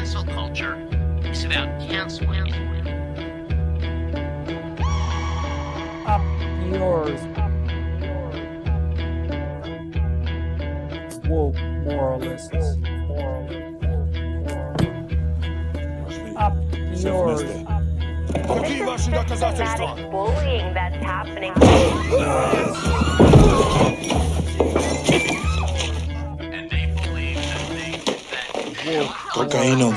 Cancel culture is about canceling it. Up yours. Woke moralists. Up yours. This is systematic bullying that's happening. And they believe that Cocaína.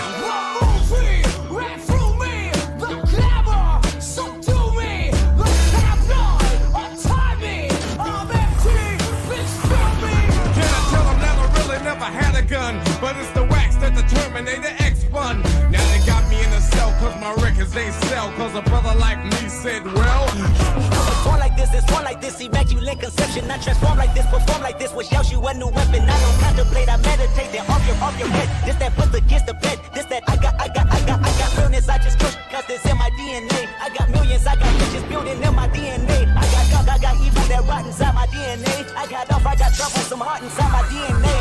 But it's the wax that the Terminator X spun. Now they got me in a cell cause my records they sell. Cause a brother like me said, well, born like this, it's born like this, immaculate conception. Not transform like this, perform like this, which yells you a new weapon. I don't contemplate, I meditate, then off your head. This that puts against the bed. This that I got realness, I just push, cause it's in my DNA. I got millions, I got riches building in my DNA. I got dark, I got evil that rot inside my DNA. I got off, I got trouble, some heart inside my DNA.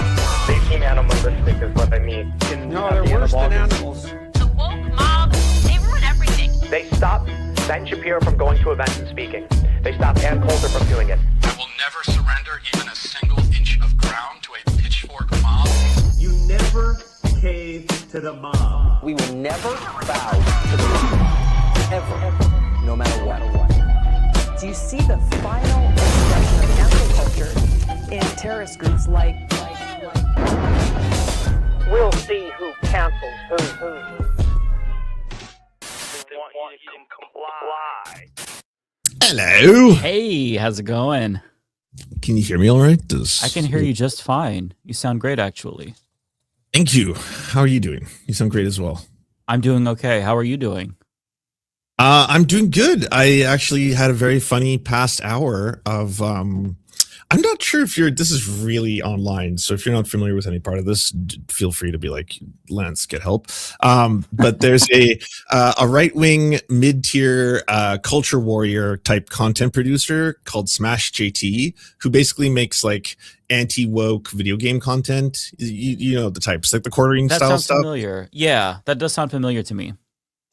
They seem animalistic is what I mean. No, they're worse than animals. The woke mob, they ruin everything. They stop Ben Shapiro from going to events and speaking. They stop Ann Coulter from doing it. I will never surrender even a single inch of ground to a pitchfork mob. You never cave to the mob. We will never bow to the mob. Ever. No matter what. Do you see the final expression of cancel culture in terrorist groups like We'll see who cancels who. They want you to comply. Hello. Hey, how's it going? Can you hear me all right? I can hear you just fine. You sound great, actually. Thank you. How are you doing? You sound great as well. I'm doing okay. How are you doing? I'm doing good. I actually had a very funny past hour of I'm not sure if this is really online. So if you're not familiar with any part of this, feel free to be like, Lance, get help. But there's a right-wing mid-tier culture warrior type content producer called Smash JT, who basically makes like anti-woke video game content. You know the types, like the quartering that style sounds stuff. Familiar. Yeah, that does sound familiar to me.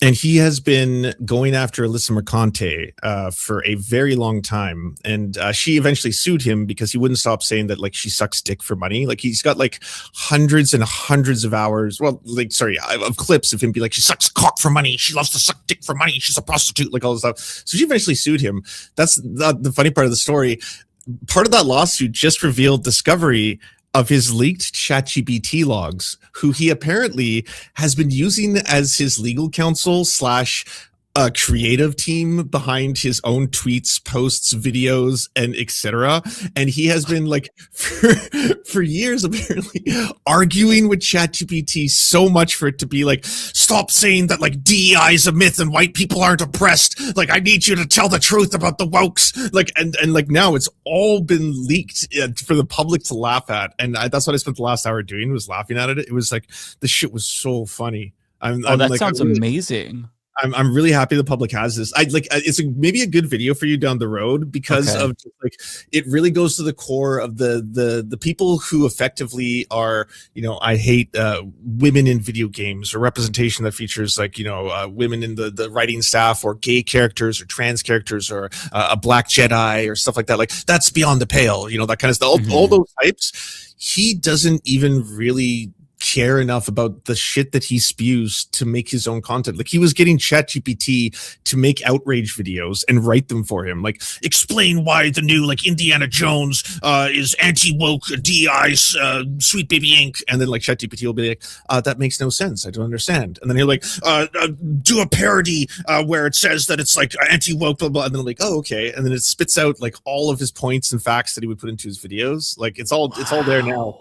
And he has been going after Alyssa Mercante for a very long time. And she eventually sued him because he wouldn't stop saying that, like, she sucks dick for money. Like, he's got, like, hundreds and hundreds of hours, of clips of him be like, she sucks cock for money. She loves to suck dick for money. She's a prostitute, like all this stuff. So she eventually sued him. That's the funny part of the story. Part of that lawsuit just revealed discovery of his leaked ChatGPT logs, who he apparently has been using as his legal counsel / creative team behind his own tweets, posts, videos, and etc. And he has been like for years apparently arguing with ChatGPT so much for it to be like, stop saying that like DEI is a myth and white people aren't oppressed. Like, I need you to tell the truth about the wokes. Like, and like now it's all been leaked for the public to laugh at. And that's what I spent the last hour doing, was laughing at it. It was like, the shit was so funny. That sounds amazing. I'm really happy the public has this. It's maybe a good video for you down the road because of like, it really goes to the core of the people who effectively are, I hate women in video games, or representation that features like, women in the writing staff, or gay characters or trans characters, or a black Jedi or stuff like that. Like, that's beyond the pale, that kind of stuff. All those types. He doesn't even really care enough about the shit that he spews to make his own content. Like, he was getting ChatGPT to make outrage videos and write them for him. Like, explain why the new like Indiana Jones is anti-woke, DEI, Sweet Baby Inc. And then like ChatGPT will be like, that makes no sense. I don't understand. And then he'll like, do a parody where it says that it's like anti-woke, blah, blah. And then I'm like, oh, okay. And then it spits out like all of his points and facts that he would put into his videos. Like, it's all there now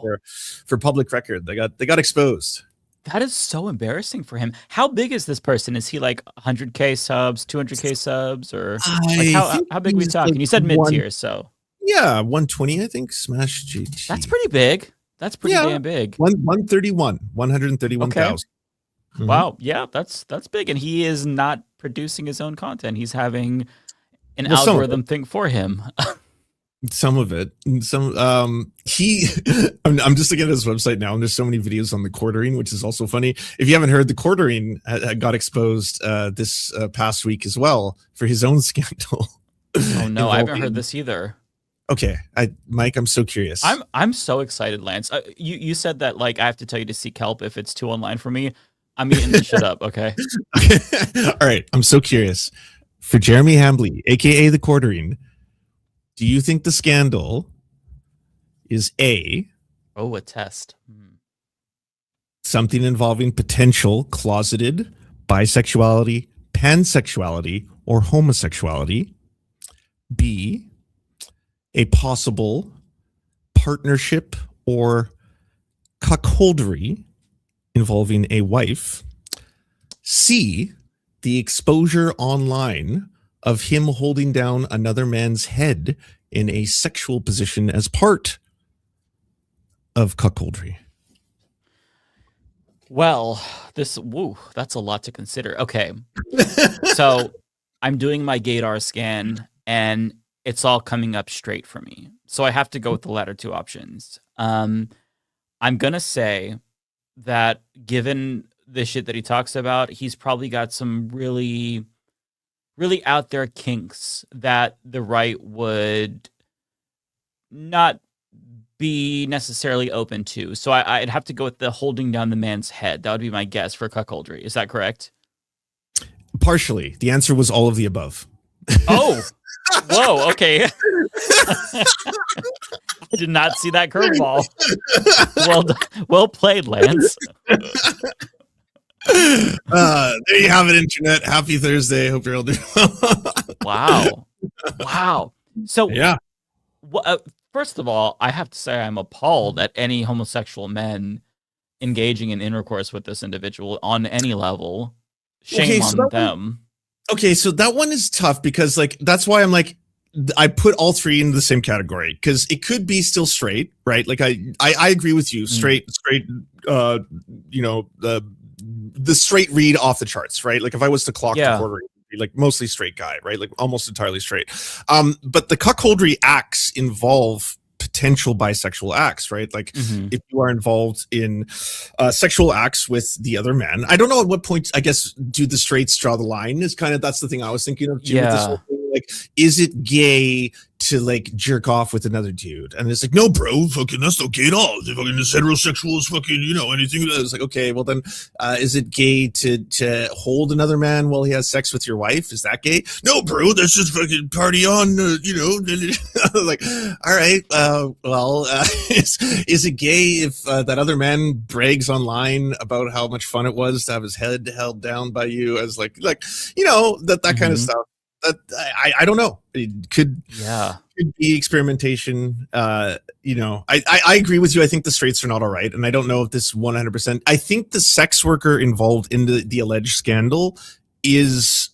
for public record. They got exposed. That is so embarrassing for him. How big is this person? Is he like 100K subs, 200K subs, or like how big are we talking? Like, you said mid-tier, so yeah, 120, I think. Smash GT. That's pretty big. That's pretty damn big. 131,000. Okay. Wow, yeah, that's big, and he is not producing his own content. He's having an algorithm think for him. Some of it. He I'm just looking at his website now, and there's so many videos on the quartering, which is also funny. If you haven't heard, the quartering got exposed this past week as well for his own scandal. Oh no, I haven't heard this either. Okay, Mike, I'm so curious. I'm so excited, Lance. You said that like I have to tell you to seek help if it's too online for me. I'm eating this shit up. Okay. All right, I'm so curious. For Jeremy Hambley, aka the quartering, do you think the scandal is A, a test, something involving potential closeted bisexuality, pansexuality, or homosexuality? B, a possible partnership or cuckoldry involving a wife? C, the exposure online of him holding down another man's head in a sexual position as part of cuckoldry? Well, that's a lot to consider. Okay. So I'm doing my gaydar scan and it's all coming up straight for me. So I have to go with the latter two options. I'm going to say that given the shit that he talks about, he's probably got some really out there kinks that the right would not be necessarily open to. So I'd have to go with the holding down the man's head. That would be my guess for cuckoldry. Is that correct? Partially. The answer was all of the above. Oh, whoa. Okay. I did not see that curveball. Well played, Lance. There you have it, internet. Happy Thursday. Hope you're all doing well. Wow. So yeah. First of all, I have to say I'm appalled at any homosexual men engaging in intercourse with this individual on any level. Shame on them. Okay, so that one is tough because like that's why I'm like I put all three into the same category because it could be still straight, right? Like I agree with you, straight you know, the straight read off the charts, right? Like if I was to clock the quarter, like mostly straight guy, right? Like almost entirely straight. But the cuckoldry acts involve potential bisexual acts, right? Like if you are involved in sexual acts with the other man, I don't know at what point, I guess, do the straights draw the line is kind of, that's the thing I was thinking of. Jim, with this whole thing. Like, is it gay to like jerk off with another dude? And it's like, no, bro, fucking that's not gay at all. Fucking this heterosexual is fucking, you know, anything. It's like, okay, well then, is it gay to hold another man while he has sex with your wife? Is that gay? No, bro, that's just fucking party on, you know. Like, all right, is it gay if that other man brags online about how much fun it was to have his head held down by you as like you know, that kind of stuff? I don't know. It could be experimentation. You know, I agree with you. I think the straights are not all right, and I don't know if this 100%. I think the sex worker involved in the alleged scandal is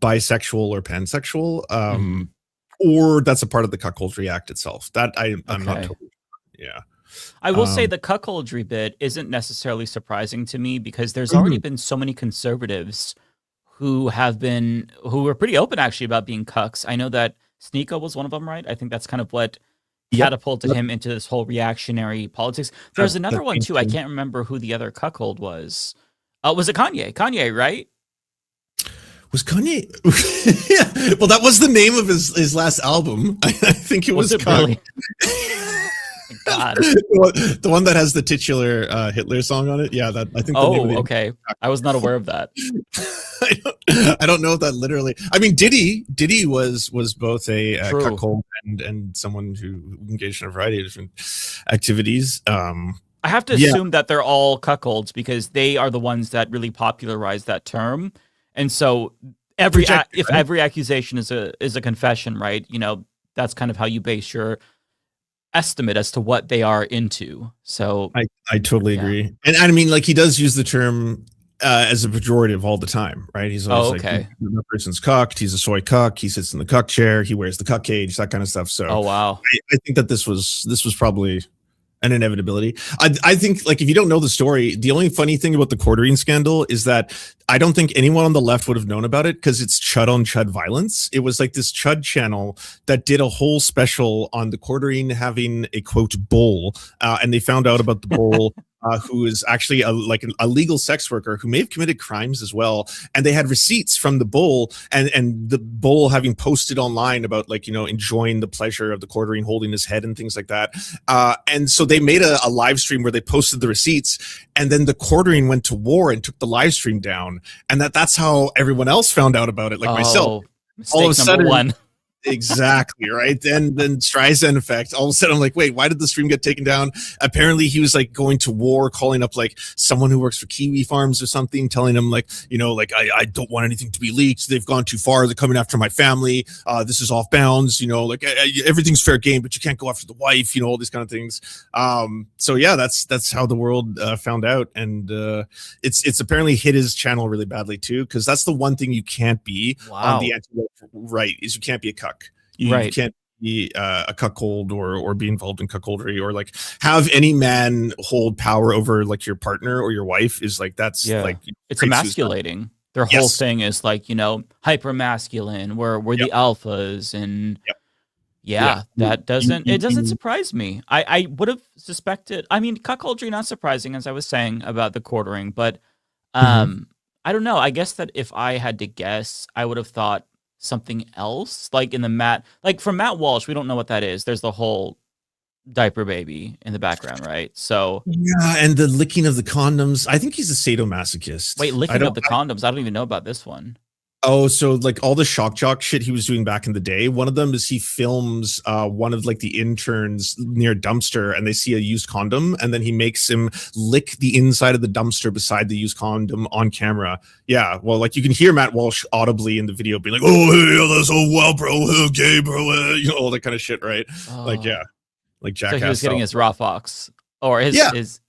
bisexual or pansexual, or that's a part of the cuckoldry act itself. That I'm not totally sure. Yeah. I will say the cuckoldry bit isn't necessarily surprising to me because there's already been so many conservatives who were pretty open actually about being cucks. I know that Sneeko was one of them, right? I think that's kind of what catapulted him into this whole reactionary politics. There's another one too. I can't remember who the other cuckold was. Was it Kanye? Kanye, right? Was Kanye? Yeah. Well, that was the name of his last album. I think it was Kanye. Really? God. The one that has the titular Hitler song on it. Yeah, that I think. Okay. I was not aware of that. I don't know if that literally. I mean, Diddy was both a cuckold and someone who engaged in a variety of different activities. I have to assume that they're all cuckolds because they are the ones that really popularized that term, and so every accusation is a confession, right? You know, that's kind of how you base your estimate as to what they are into. So I totally agree. And I mean, like he does use the term as a pejorative all the time, right? He's always like, that person's cucked, he's a soy cuck, he sits in the cuck chair, he wears the cuck cage, that kind of stuff. So wow. I think that this was probably An inevitability. I think, like, if you don't know the story, the only funny thing about the quartering scandal is that I don't think anyone on the left would have known about it because it's Chud on Chud violence. It was like this Chud channel that did a whole special on the quartering having a quote bull, and they found out about the bull. Who is actually a legal sex worker who may have committed crimes as well, and they had receipts from the bull and the bull having posted online about, like, you know, enjoying the pleasure of the quartering, holding his head and things like that. And so they made a live stream where they posted the receipts, and then the quartering went to war and took the live stream down, and that's how everyone else found out about it, like myself. All of a sudden, one. Exactly, right. Then Streisand effect. All of a sudden I'm like, wait, why did the stream get taken down? Apparently he was like going to war, calling up like someone who works for Kiwi Farms or something, telling him like, you know, like I don't want anything to be leaked. They've gone too far. They're coming after my family. This is off bounds. You know, like everything's fair game, but you can't go after the wife. You know, all these kind of things. So yeah, that's how the world found out, and it's apparently hit his channel really badly too, because that's the one thing you can't be on the right is you can't be a cuck. You can't be a cuckold or be involved in cuckoldry or like have any man hold power over like your partner or your wife is like, that's like, it's emasculating. Their whole thing is like, you know, hyper masculine. We're the alphas, and that doesn't surprise me. I would have suspected. I mean, cuckoldry not surprising, as I was saying about the quartering, but I don't know. I guess that if I had to guess, I would have thought something else, like in the from Matt Walsh. We don't know what that is. There's the whole diaper baby in the background, right? So yeah, and the licking of the condoms. I think he's a sadomasochist. Wait, licking of the condoms? I don't even know about this one. Oh, so like all the shock jock shit he was doing back in the day. One of them is he films one of like the interns near a dumpster, and they see a used condom, and then he makes him lick the inside of the dumpster beside the used condom on camera. Yeah, well, like you can hear Matt Walsh audibly in the video being like, "Oh, hey, that's so well, bro, gay, bro," you know, all that kind of shit, right? Like like jackass. So he was getting his raw fox, or his did I say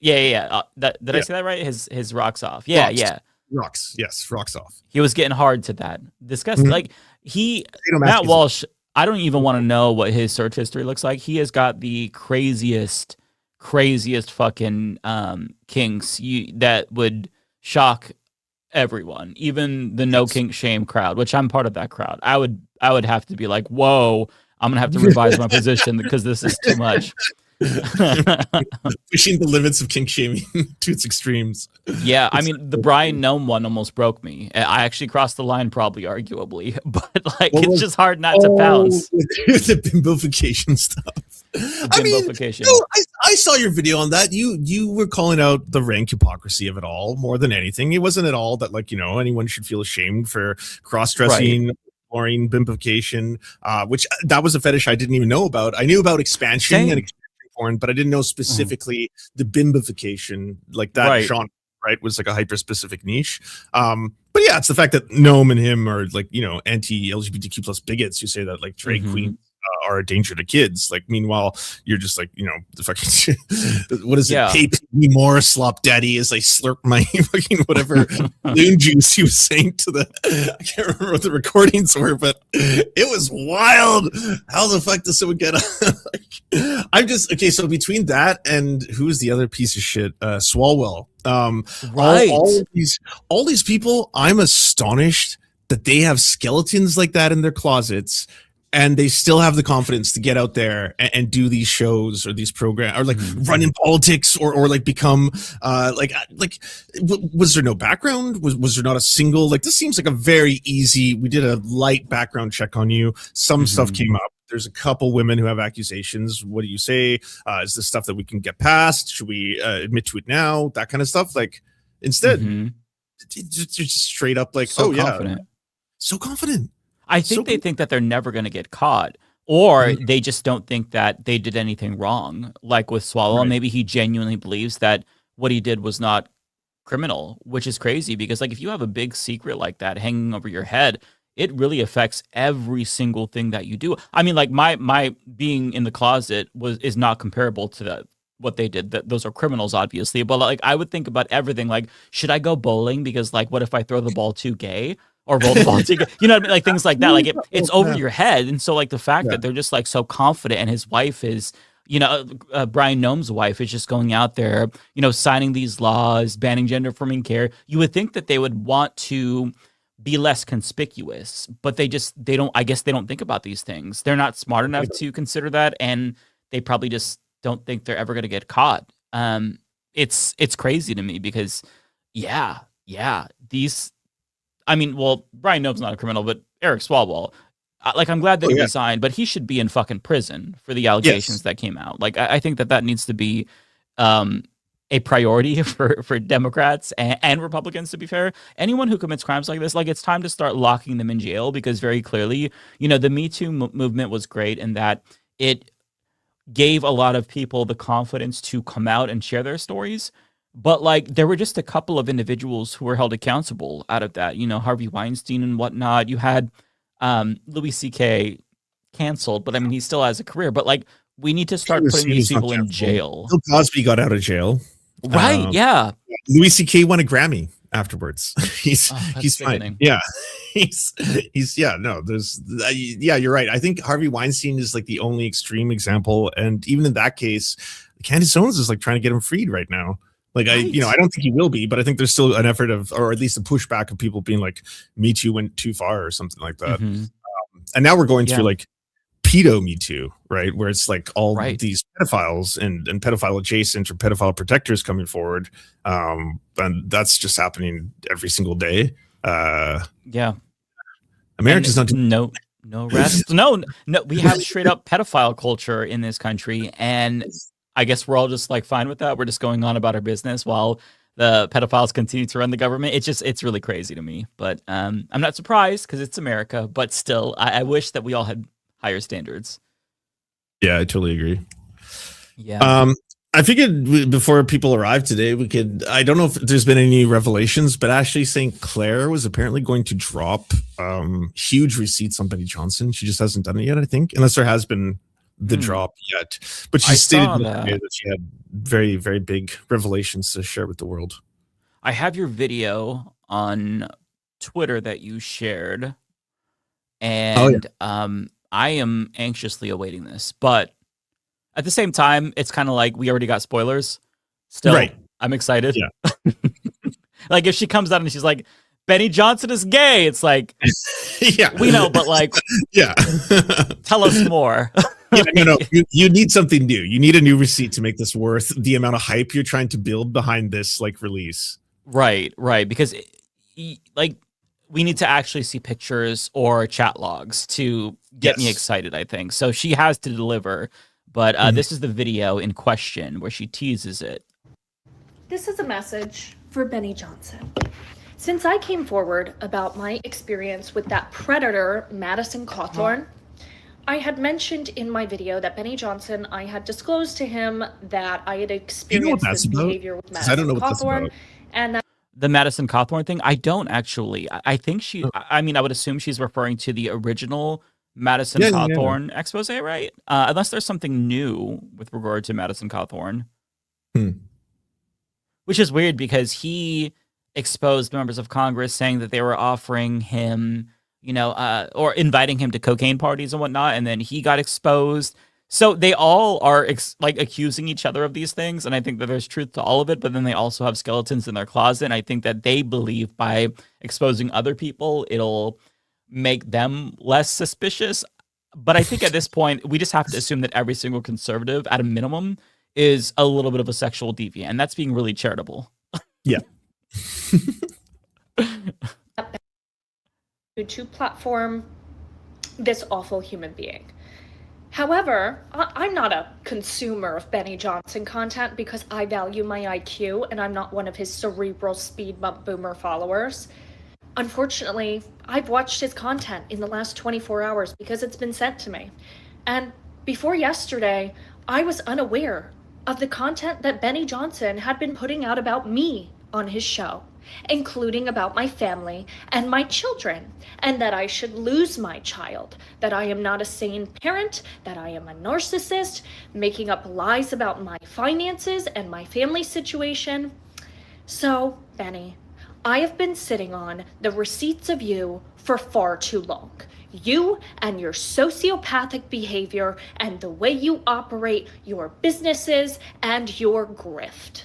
that right? His rocks off. Yeah, rocks. Rocks, yes, rocks off. He was getting hard to that. Disgusting. Like Matt Walsh, I don't even want to know what his search history looks like. He has got the craziest fucking kinks that would shock everyone, even the no kink shame crowd, which I'm part of that crowd. I would have to be like, whoa, I'm gonna have to revise my position because this is too much. Pushing the limits of kink shaming to its extremes. Yeah, I mean, the Brian Gnome one almost broke me. I actually crossed the line, probably, arguably, but like it's just hard not to pounce. The bimbofication stuff. I mean, I saw your video on that. You were calling out the rank hypocrisy of it all more than anything. It wasn't at all that, like, you know, anyone should feel ashamed for cross-dressing. Right. Exploring bimbofication, which that was a fetish I didn't even know about. I knew about expansion and porn, but I didn't know specifically the bimbofication, like that genre, right, was like a hyper specific niche. But yeah, it's the fact that Gnome and him are like, you know, anti-LGBTQ plus bigots who say that like drag queens are a danger to kids. Like, meanwhile, you're just like, you know, the fucking what is it? Pay me more, slop daddy, as I slurp my fucking whatever loon juice he was saying to the. I can't remember what the recordings were, but it was wild. How the fuck does someone get? Like, I'm just okay. So between that and who's the other piece of shit, Swalwell. All these people, I'm astonished that they have skeletons like that in their closets. And they still have the confidence to get out there and do these shows or these programs or like run in politics or like become was there no background? Was there not a single, like, this seems like a very easy, we did a light background check on you. Some stuff came up. There's a couple women who have accusations. What do you say? Is this stuff that we can get past? Should we admit to it now? That kind of stuff. Like, instead, just straight up like, so confident. I think they think that they're never going to get caught, or they just don't think that they did anything wrong. Like with Swalwell, maybe he genuinely believes that what he did was not criminal, which is crazy because, like, if you have a big secret like that hanging over your head, it really affects every single thing that you do. I mean, like my being in the closet is not comparable to what they did. Those are criminals, obviously, but like I would think about everything. Like, should I go bowling because, like, what if I throw the ball too gay? Or roll the ball together, you know what I mean? Like things like that. Like it's over your head, and so like the fact that they're just like so confident, and his wife is, Brian Nome's wife is just going out there, signing these laws, banning gender affirming care. You would think that they would want to be less conspicuous, but they don't, I guess they don't think about these things. They're not smart enough to consider that. And they probably just don't think they're ever going to get caught. It's crazy to me because Brian Nome's not a criminal, but Eric Swalwell, I'm glad that he resigned, but he should be in fucking prison for the allegations that came out. I think that needs to be a priority for Democrats and Republicans, to be fair. Anyone who commits crimes like this, it's time to start locking them in jail, because very clearly, the Me Too movement was great in that it gave a lot of people the confidence to come out and share their stories. But there were just a couple of individuals who were held accountable out of that, Harvey Weinstein and whatnot. You had Louis C.K. canceled, but he still has a career. But we need to start putting these people in jail. Bill Cosby got out of jail. Right, yeah. Louis C.K. won a Grammy afterwards. He's fine. Yeah. You're right. I think Harvey Weinstein is the only extreme example. And even in that case, Candace Owens is trying to get him freed right now. I don't think he will be, but I think there's still an effort or at least a pushback of people being Me Too went too far or something like that. Mm-hmm. And now we're going through pedo Me Too, right? Where it's these pedophiles and pedophile adjacent or pedophile protectors coming forward. And that's just happening every single day. America's not doing no rest. no, we have straight up pedophile culture in this country, and I guess we're all just fine with that. We're just going on about our business while the pedophiles continue to run the government. It's really crazy to me, but I'm not surprised because it's America. But still, I wish that we all had higher standards. Yeah, I totally agree. Yeah. I figured before people arrive today, I don't know if there's been any revelations, but Ashley St. Clair was apparently going to drop huge receipts on Benny Johnson. She just hasn't done it yet, I think, unless there has been the drop yet. But she stated that she had very, very big revelations to share with the world. I have your video on Twitter that you shared, and I am anxiously awaiting this, but at the same time, it's kind of we already got spoilers. Still, right. I'm excited. Yeah. If she comes out and she's like, Benny Johnson is gay, it's yeah, we know, but yeah, tell us more. No. You need something new. You need a new receipt to make this worth the amount of hype you're trying to build behind this release. Right. Because we need to actually see pictures or chat logs to get me excited, I think. So she has to deliver. But this is the video in question where she teases it. This is a message for Benny Johnson. Since I came forward about my experience with that predator, Madison Cawthorn, I had mentioned in my video that Benny Johnson, I had disclosed to him that I had experienced this behavior with Madison Cawthorn. And that the Madison Cawthorn thing, I don't actually. I think I would assume she's referring to the original Madison Cawthorn expose, right? Unless there's something new with regard to Madison Cawthorn. Which is weird because he exposed members of Congress saying that they were offering him, or inviting him to cocaine parties and whatnot, and then he got exposed. So they all are accusing each other of these things, and I think that there's truth to all of it, but then they also have skeletons in their closet, and I think that they believe by exposing other people, it'll make them less suspicious. But I think at this point, we just have to assume that every single conservative, at a minimum, is a little bit of a sexual deviant, and that's being really charitable. Yeah. to platform this awful human being. However, I'm not a consumer of Benny Johnson content because I value my IQ and I'm not one of his cerebral speed bump boomer followers. Unfortunately, I've watched his content in the last 24 hours because it's been sent to me. And before yesterday, I was unaware of the content that Benny Johnson had been putting out about me on his show, including about my family and my children, and that I should lose my child, that I am not a sane parent, that I am a narcissist, making up lies about my finances and my family situation. So, Benny, I have been sitting on the receipts of you for far too long. You and your sociopathic behavior and the way you operate your businesses and your grift.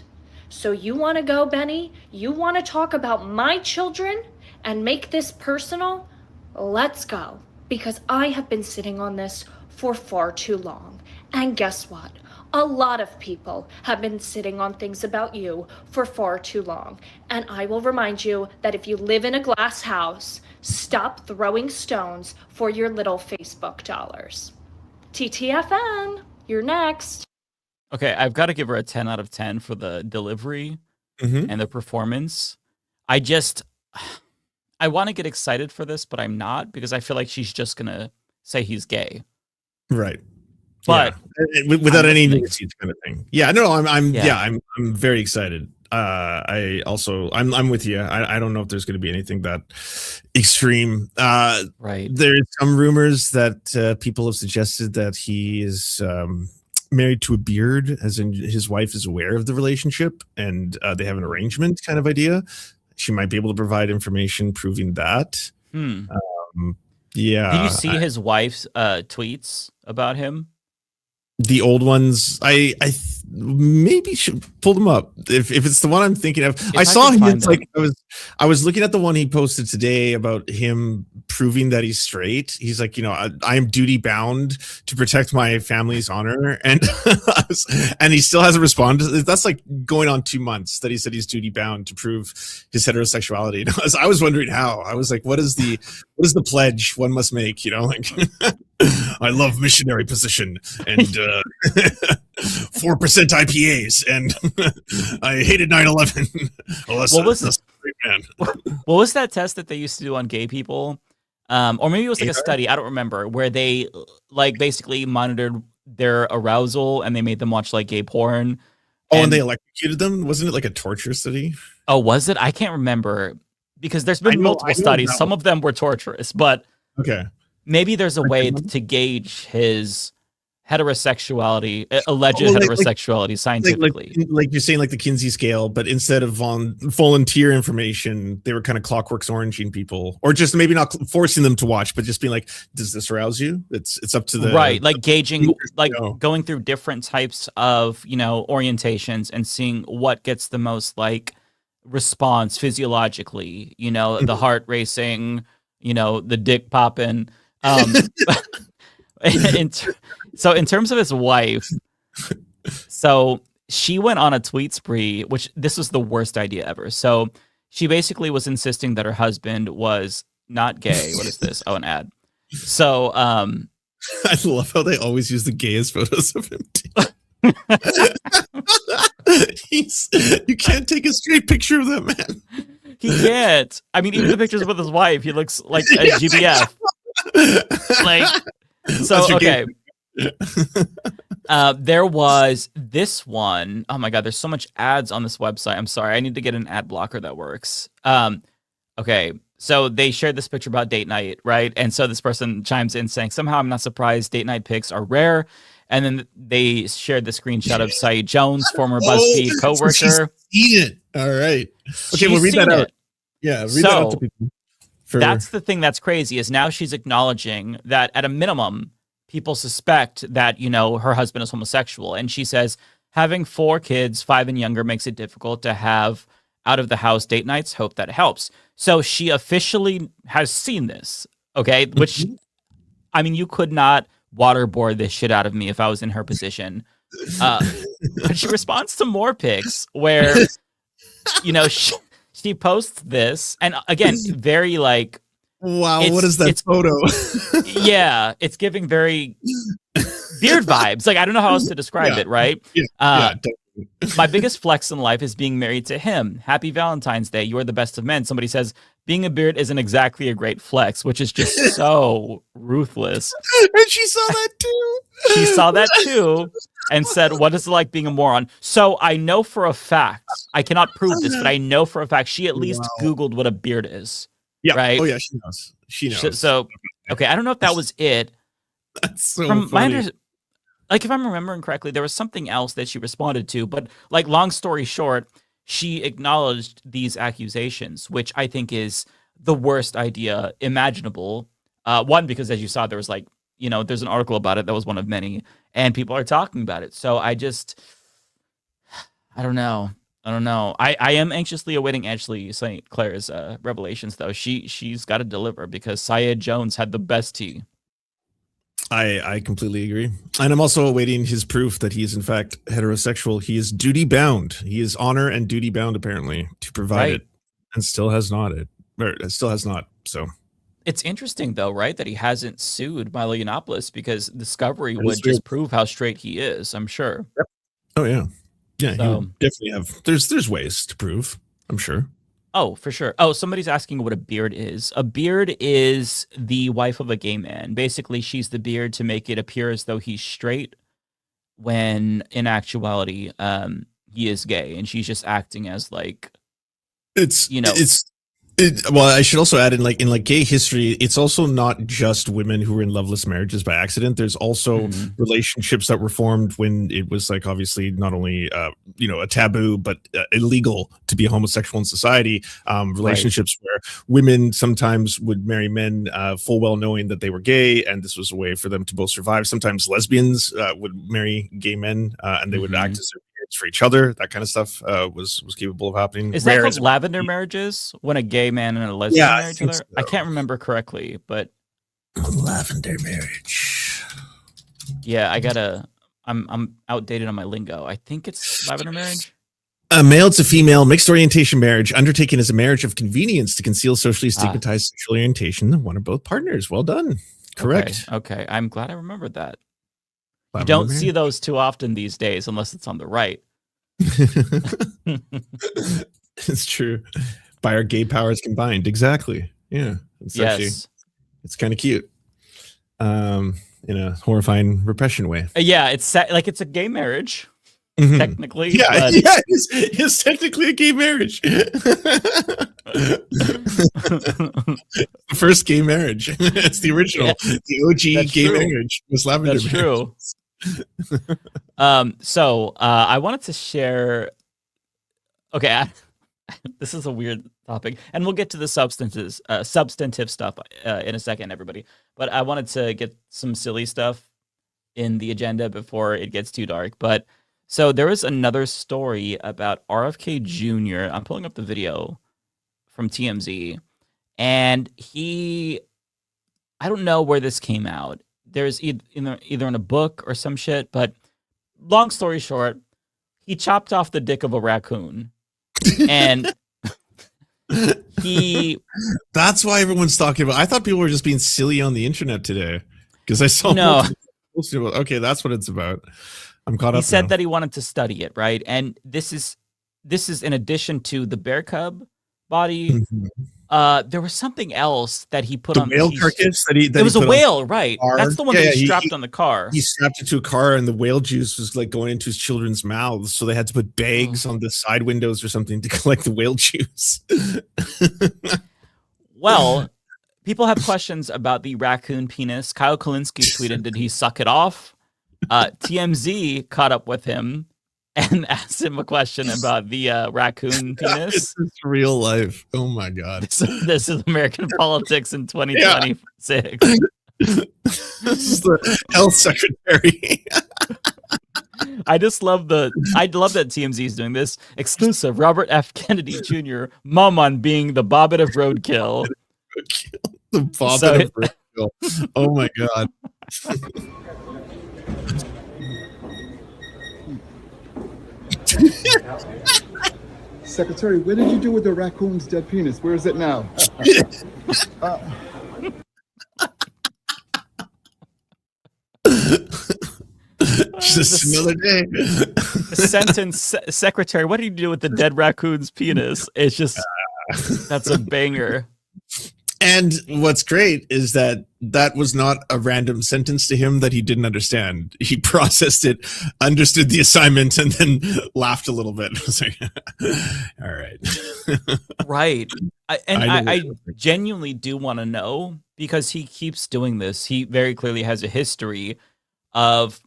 So you want to go, Benny? You want to talk about my children and make this personal? Let's go. Because I have been sitting on this for far too long. And guess what? A lot of people have been sitting on things about you for far too long. And I will remind you that if you live in a glass house, stop throwing stones for your little Facebook dollars. TTFN, you're next. Okay, I've got to give her a 10 out of 10 for the delivery and the performance. I want to get excited for this, but I'm not, because I feel like she's just going to say he's gay. Right. But without any nuances kind of thing. Yeah, no, I'm very excited. I'm with you. I don't know if there's going to be anything that extreme. Right. There's some rumors that people have suggested that he is married to a beard, as in his wife is aware of the relationship and they have an arrangement kind of idea. She might be able to provide information proving that. Yeah. Did you see his wife's tweets about him? The old ones, I maybe should pull them up if it's the one I'm thinking of. I saw him. It's like I was looking at the one he posted today about him proving that he's straight. He's like, I am duty bound to protect my family's honor, and and he still hasn't responded. That's like going on 2 months that he said he's duty bound to prove his heterosexuality. And I was wondering how. I was like, what is the pledge one must make? Like. I love missionary position and 4% IPAs, and I hated 9/11. What was that test that they used to do on gay people? Or maybe it was like a study, I don't remember, where they like basically monitored their arousal and they made them watch like gay porn. And they electrocuted them? Wasn't it like a torture study? Oh, was it? I can't remember, because there's been multiple studies. Some of them were torturous, but okay. Maybe there's a way to gauge his heterosexuality, alleged heterosexuality scientifically. Like you're saying, like the Kinsey scale, but instead of volunteer information, they were kind of clockworks oranging people, or just maybe not forcing them to watch, but just being like, does this arouse you? It's up to the right, like gauging, like going through different types of orientations and seeing what gets the most like response physiologically. The heart racing, the dick popping. So in terms of his wife, so she went on a tweet spree, which this was the worst idea ever. So she basically was insisting that her husband was not gay. What is this? Oh, an ad. So I love how they always use the gayest photos of him too. You can't take a straight picture of that man. He can't. I mean, even the pictures with his wife, he looks like a GBF. Like, so okay. There was this one. Oh my god, there's so much ads on this website. I'm sorry, I need to get an ad blocker that works. Okay, so they shared this picture about date night, right? And so this person chimes in saying, somehow I'm not surprised date night pics are rare. And then they shared the screenshot of Saeed Jones, former BuzzFeed coworker. Seen it. All right. Okay, we'll read that out. Yeah, read that out to people. That's the thing that's crazy, is now she's acknowledging that at a minimum, people suspect that, her husband is homosexual. And she says, having 4 kids, 5 and younger, makes it difficult to have out of the house date nights. Hope that helps. So she officially has seen this. Okay. Which, I mean, you could not waterboard this shit out of me if I was in her position. But she responds to more pics where, she posts this, and again, very like, wow, what is that photo? Yeah, it's giving very beard vibes. Like, I don't know how else to describe it, right? My biggest flex in life is being married to him. Happy Valentine's Day. You are the best of men. Somebody says, being a beard isn't exactly a great flex, which is just so ruthless. And she saw that too. She saw that too and said, what is it like being a moron? So I know for a fact, I cannot prove this, but I know for a fact she at least Googled what a beard is. Yeah. Right? Oh, yeah, she knows. She knows. So, okay, I don't know if that was it. That's so funny. Like, if I'm remembering correctly, there was something else that she responded to, but like, long story short, she acknowledged these accusations, which I think is the worst idea imaginable. One, because as you saw, there was like, there's an article about it that was one of many, and people are talking about it. So I don't know. I am anxiously awaiting Ashley St. Clair's revelations, though. She's got to deliver because Syed Jones had the best tea. I completely agree. And I'm also awaiting his proof that he is in fact heterosexual. He is duty bound. He is honor and duty bound, apparently, to provide it, and still has not. So it's interesting, though, right, that he hasn't sued Milo Yiannopoulos, because discovery would just prove how straight he is, I'm sure. Yep. Oh, yeah. Yeah, so, he definitely have. There's ways to prove, I'm sure. Oh, for sure. Oh, somebody's asking what a beard is. A beard is the wife of a gay man. Basically, she's the beard to make it appear as though he's straight, when in actuality, he is gay, and she's just acting as like, well, I should also add in gay history, it's also not just women who were in loveless marriages by accident. There's also relationships that were formed when it was like obviously not only a taboo but illegal to be homosexual in society. Relationships where women sometimes would marry men full well knowing that they were gay, and this was a way for them to both survive. Sometimes lesbians would marry gay men and they would act as their parents for each other. That kind of stuff was capable of happening. Is that called lavender marriages, when a gay man and a lesbian marry each other? So. I can't remember correctly, but lavender marriage. Yeah, I'm outdated on my lingo. I think it's lavender marriage. A male to female mixed orientation marriage undertaken as a marriage of convenience to conceal socially stigmatized sexual orientation of one or both partners. Well done. Correct. Okay. I'm glad I remembered that. You don't see those too often these days unless it's on the right. It's true. By our gay powers combined. Exactly. Yeah. It's actually, it's kind of cute. In a horrifying repression way. Yeah, it's like it's a gay marriage. Technically. Yeah, it's technically a gay marriage. The first gay marriage. It's the original. Yeah, the OG gay marriage was lavender marriage. True. So I wanted to share. Okay, this is a weird topic, and we'll get to the substantive stuff in a second, everybody. But I wanted to get some silly stuff in the agenda before it gets too dark. But so there was another story about RFK Jr. I'm pulling up the video from TMZ, and I don't know where this came out. There's either in a book or some shit, but long story short, he chopped off the dick of a raccoon. And that's why everyone's talking about. I thought people were just being silly on the internet today because I saw okay, that's what it's about. I'm caught up. He said that he wanted to study it, right? And this is in addition to the bear cub body. There was something else that he put on the whale carcass. It was a whale, right? That's the one that he strapped on the car. He strapped it to a car, and the whale juice was like going into his children's mouths. So they had to put bags on the side windows or something to collect the whale juice. Well, people have questions about the raccoon penis. Kyle Kalinske tweeted, "Did he suck it off?" TMZ caught up with him and asked him a question about the raccoon penis. This is real life. Oh my god! This is American politics in 2026. This is the health secretary. I love that TMZ is doing this. Exclusive: Robert F. Kennedy Jr. mum on being the Bobbit of roadkill. The Bobbit of roadkill. Oh my god. Secretary, what did you do with the raccoon's dead penis? Where is it now? Just another day. Sentence, Secretary, what did you do with the dead raccoon's penis? It's just, that's a banger. And what's great is that was not a random sentence to him that he didn't understand. He processed it, understood the assignment, and then laughed a little bit. I was like, all right. Right. I genuinely do want to know, because he keeps doing this. He very clearly has a history of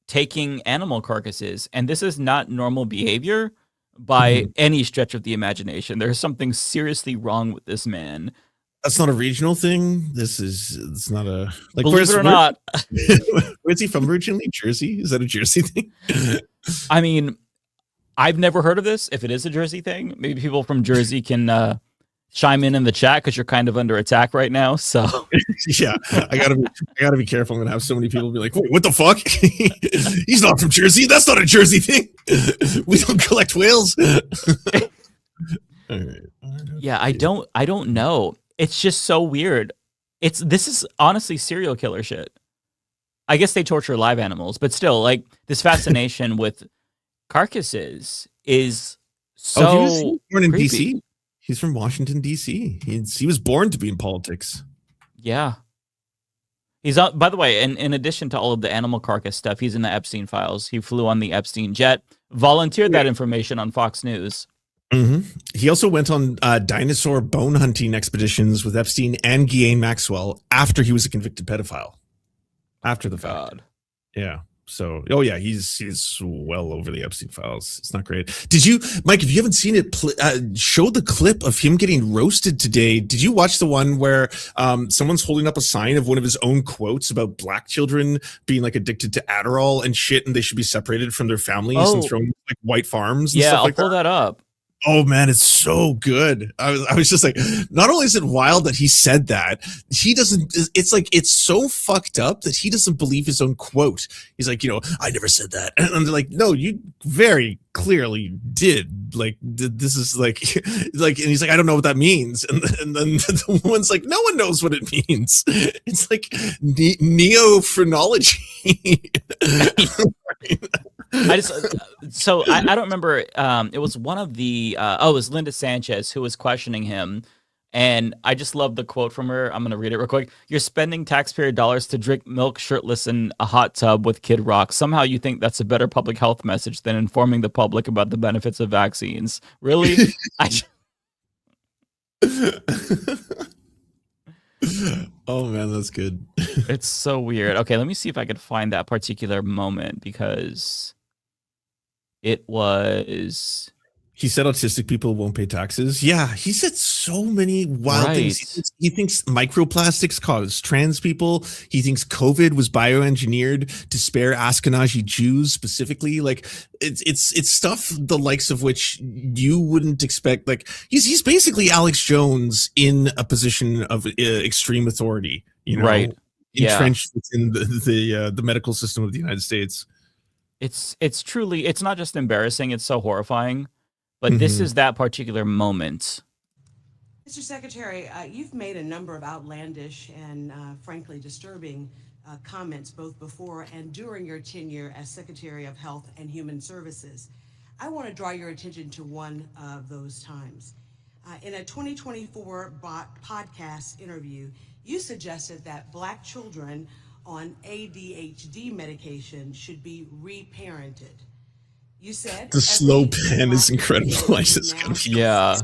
taking animal carcasses, and this is not normal behavior by any stretch of the imagination. There's something seriously wrong with this man. That's not a regional thing. It's not a like. Believe it or not, where's he from originally? Jersey? Is that a Jersey thing? I mean, I've never heard of this. If it is a Jersey thing, maybe people from Jersey can chime in the chat because you're kind of under attack right now. So yeah, I gotta be careful. I'm gonna have so many people be like, "Wait, what the fuck? He's not from Jersey. That's not a Jersey thing. We don't collect whales." All right. Yeah, I don't know. It's just so weird. This is honestly serial killer shit. I guess they torture live animals, but still, like this fascination with carcasses is so. He was born in creepy. DC. He's from Washington D.C. He was born to be in politics. Yeah. He's by the way, in addition to all of the animal carcass stuff, he's in the Epstein files. He flew on the Epstein jet, volunteered that information on Fox News. Mm-hmm. He also went on dinosaur bone hunting expeditions with Epstein and Ghislaine Maxwell after he was a convicted pedophile. After the fact. God. Yeah. So, he's well over the Epstein files. It's not great. Did you, Mike, if you haven't seen it, show the clip of him getting roasted today. Did you watch the one where someone's holding up a sign of one of his own quotes about black children being like addicted to Adderall and shit, and they should be separated from their families and thrown in like white farms? And Yeah, stuff I'll like pull that up. Oh man, it's so good. I was just like, not only is it wild that he said that, he doesn't, it's like, it's so fucked up that he doesn't believe his own quote. He's like, I never said that. And they're like, no, you very clearly did. Like, this is like, and he's like, I don't know what that means. And then the woman's like, no one knows what it means. It's like neo-phrenology. I don't remember. It was one of the it was Linda Sanchez who was questioning him, and I just love the quote from her. I'm gonna read it real quick. You're spending taxpayer dollars to drink milk shirtless in a hot tub with Kid Rock. Somehow you think that's a better public health message than informing the public about the benefits of vaccines. Really? Oh man, that's good. It's so weird. Okay, let me see if I could find that particular moment because it was. He said autistic people won't pay taxes. Yeah, he said so many wild things. He thinks microplastics cause trans people. He thinks COVID was bioengineered to spare Ashkenazi Jews specifically. Like it's stuff the likes of which you wouldn't expect. Like he's basically Alex Jones in a position of extreme authority. Right? Entrenched within the medical system of the United States. It's truly, it's not just embarrassing. It's so horrifying. But this is that particular moment. Mr. Secretary, you've made a number of outlandish and frankly disturbing comments both before and during your tenure as Secretary of Health and Human Services. I want to draw your attention to one of those times. In a 2024 podcast interview, you suggested that Black children on ADHD medication should be reparented. You said the slow pan is incredible. I just yeah.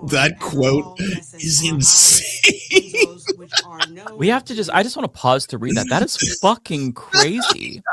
That quote is insane. We have to I just want to pause to read that. That is fucking crazy.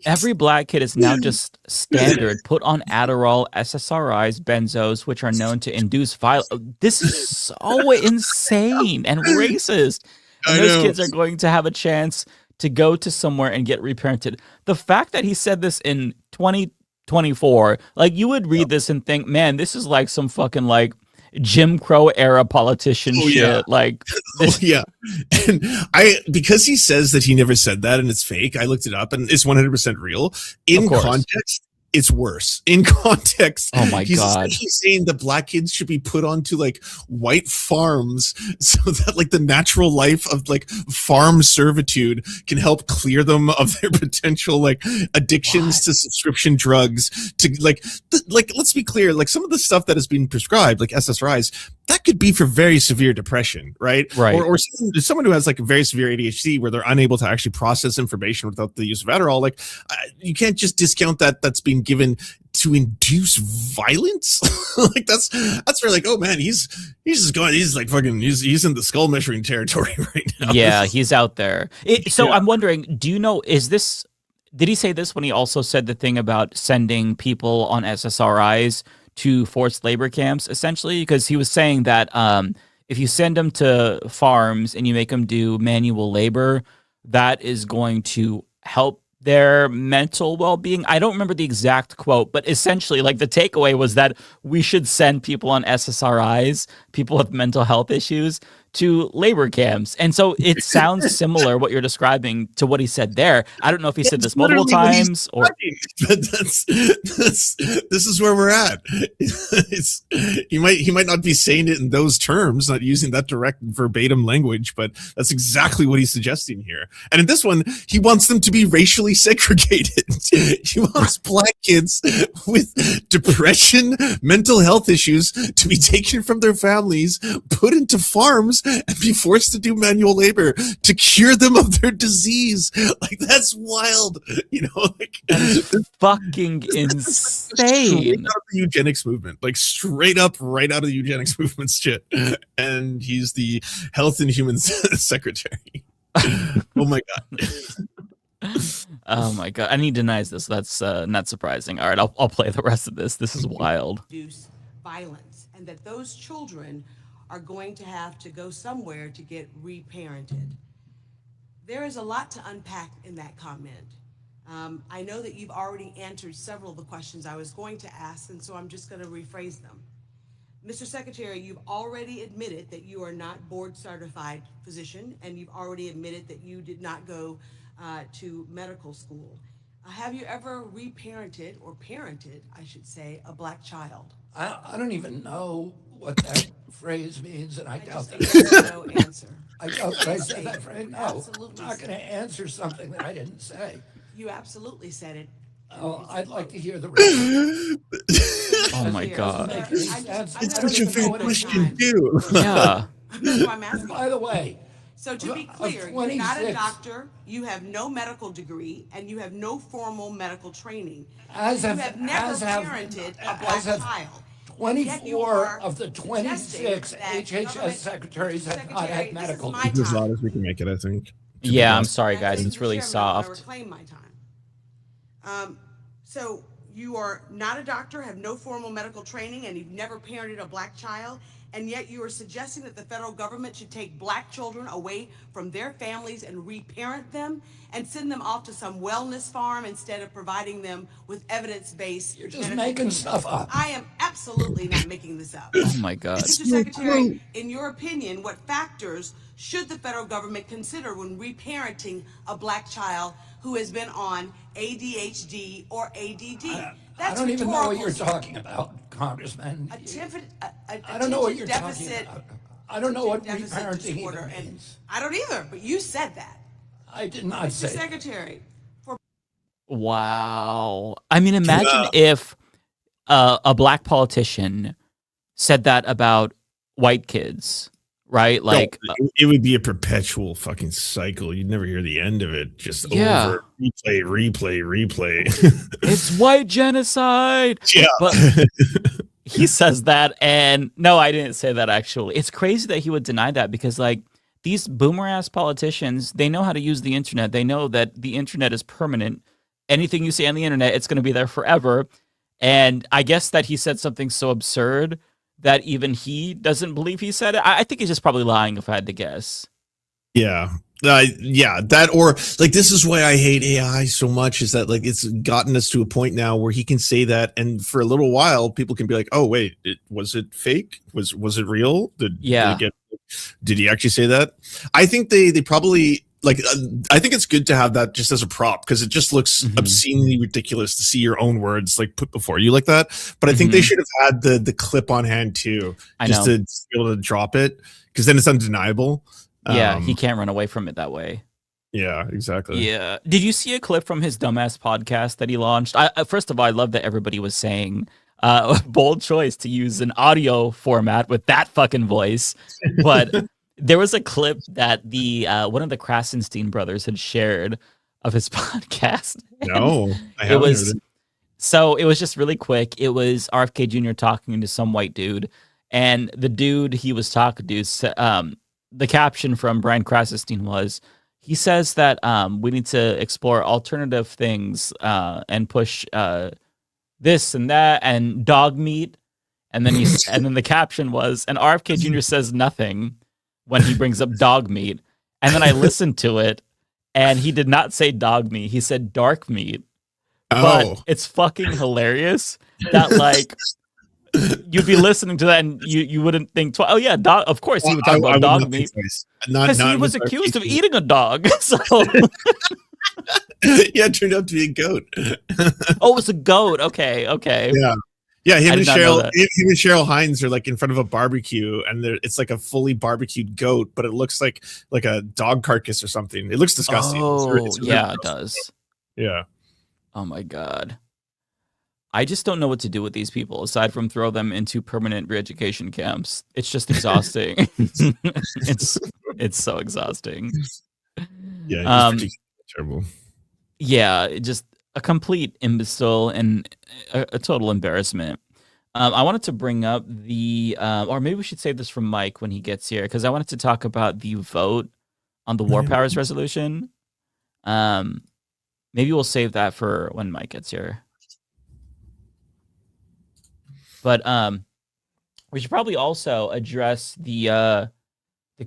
Every Black kid is now just standard put on Adderall, SSRIs, benzos, which are known to induce violence. This is so insane and racist. And those kids are going to have a chance to go to somewhere and get reparented. The fact that he said this in 2024, like you would read this and think, man, this is like some fucking like Jim Crow era politician shit. Yeah. Like, yeah. And because he says that he never said that and it's fake, I looked it up and it's 100% real. In context, it's worse. In context, oh my God, he's saying that Black kids should be put onto like white farms so that like the natural life of like farm servitude can help clear them of their potential like addictions to subscription drugs. To like let's be clear, like some of the stuff that is being prescribed, like SSRIs, that could be for very severe depression, right? Right. Or someone who has like a very severe ADHD where they're unable to actually process information without the use of Adderall. Like you can't just discount that that's being given to induce violence. Like that's where like, oh man, he's just going, he's like fucking, he's in the skull measuring territory right now. Yeah, he's out there. I'm wondering, do you know, did he say this when he also said the thing about sending people on SSRIs to forced labor camps, essentially? Because he was saying that if you send them to farms and you make them do manual labor, that is going to help their mental well-being. I don't remember the exact quote, but essentially, like, the takeaway was that we should send people on SSRIs, people with mental health issues, to labor camps. And so it sounds similar what you're describing to what he said there. I don't know if he said this multiple times or but this is where we're at. He might not be saying it in those terms, not using that direct verbatim language, but that's exactly what he's suggesting here. And in this one, he wants them to be racially segregated. He wants black kids with depression, mental health issues to be taken from their families, put into farms, and be forced to do manual labor to cure them of their disease. Like, that's wild, you know? Like, that is fucking insane. Straight out of the eugenics movement, like straight up, right out of the eugenics movement shit. And he's the Health and Human Secretary. Oh my god. Oh my god. And he denies this. That's not surprising. All right, I'll play the rest of this. This is wild. Reduce violence, and that those children are going to have to go somewhere to get reparented. There is a lot to unpack in that comment. I know that you've already answered several of the questions I was going to ask, and so I'm just going to rephrase them. Mr. Secretary, you've already admitted that you are not board certified physician, and you've already admitted that you did not go to medical school. Have you ever reparented, or parented, I should say, a black child? I don't even know what that phrase means, and I doubt that. No answer. I doubt that I said that phrase. No, Absolutely I'm not going to answer something that I didn't say. You absolutely said it. Oh, I'd like to hear the rest. Oh my god. It's such a fair question, too. Yeah. That's why I'm asking. By the way, so to be clear, you're not a doctor, you have no medical degree, and you have no formal medical training. You have never parented a black child. 24 of the 26 HHS secretaries have not had medical degrees. It's as loud as we can make it, I think. Yeah, I'm sorry, guys. It's really soft. I reclaim my time. So you are not a doctor, have no formal medical training, and you've never parented a black child, and yet you are suggesting that the federal government should take black children away from their families and reparent them and send them off to some wellness farm instead of providing them with evidence-based. You're just making stuff up. I am absolutely not making this up. Oh my god. Mr. Secretary, in your opinion, what factors should the federal government consider when reparenting a black child who has been on ADHD or ADD? I don't even know what you're talking about, Congressman. I don't know what you're talking about. I don't know what reparenting even means. I don't either, but you said that. I did not say Mr. Secretary. Wow. I mean, imagine if a black politician said that about white kids, right? Like, it would be a perpetual fucking cycle. You'd never hear the end of it. Just over, replay. It's white genocide. Yeah. But he says that, and no, I didn't say that actually. It's crazy that he would deny that because, like, these boomer ass politicians, they know how to use the internet. They know that the internet is permanent. Anything you say on the internet, it's going to be there forever. And I guess that he said something so absurd that even he doesn't believe he said it. I think he's just probably lying if I had to guess. Yeah. That, or like, this is why I hate AI so much, is that, like, it's gotten us to a point now where he can say that, and for a little while people can be like, oh wait, was it fake? Was it real? Did he actually say that? I think they probably, like, I think it's good to have that just as a prop, because it just looks obscenely ridiculous to see your own words, like, put before you like that. But I think they should have had the clip on hand too, just to be able to drop it, because then it's undeniable. Yeah, he can't run away from it that way. Yeah, exactly. Yeah. Did you see a clip from his dumbass podcast that he launched? First of all, I love that everybody was saying, bold choice to use an audio format with that fucking voice. But there was a clip that the one of the Krasenstein brothers had shared of his podcast. No, I haven't heard it. So it was just really quick. It was RFK Jr. talking to some white dude, and the dude he was talking to, the caption from Brian Krasenstein was, he says that we need to explore alternative things and push this and that and dog meat. And then and then the caption was, and RFK Jr. says nothing when he brings up dog meat. And then I listened to it, and he did not say dog meat. He said dark meat. But it's fucking hilarious that like you'd be listening to that and you wouldn't think twice. Oh yeah, dog. Of course he would talk about dog meat because he was accused of eating a dog. So yeah, it turned out to be a goat. Oh, it was a goat. Okay. Yeah, him and Cheryl Hines are like in front of a barbecue, and it's like a fully barbecued goat, but it looks like a dog carcass or something. It looks disgusting. Oh, yeah, it does. Yeah. Oh my god. I just don't know what to do with these people aside from throw them into permanent re-education camps. It's just exhausting. it's so exhausting. Yeah, it's terrible. Yeah, just a complete imbecile and a total embarrassment. I wanted to bring up or maybe we should save this from Mike when he gets here, because I wanted to talk about the vote on the War Powers resolution. Maybe we'll save that for when Mike gets here. But we should probably also address the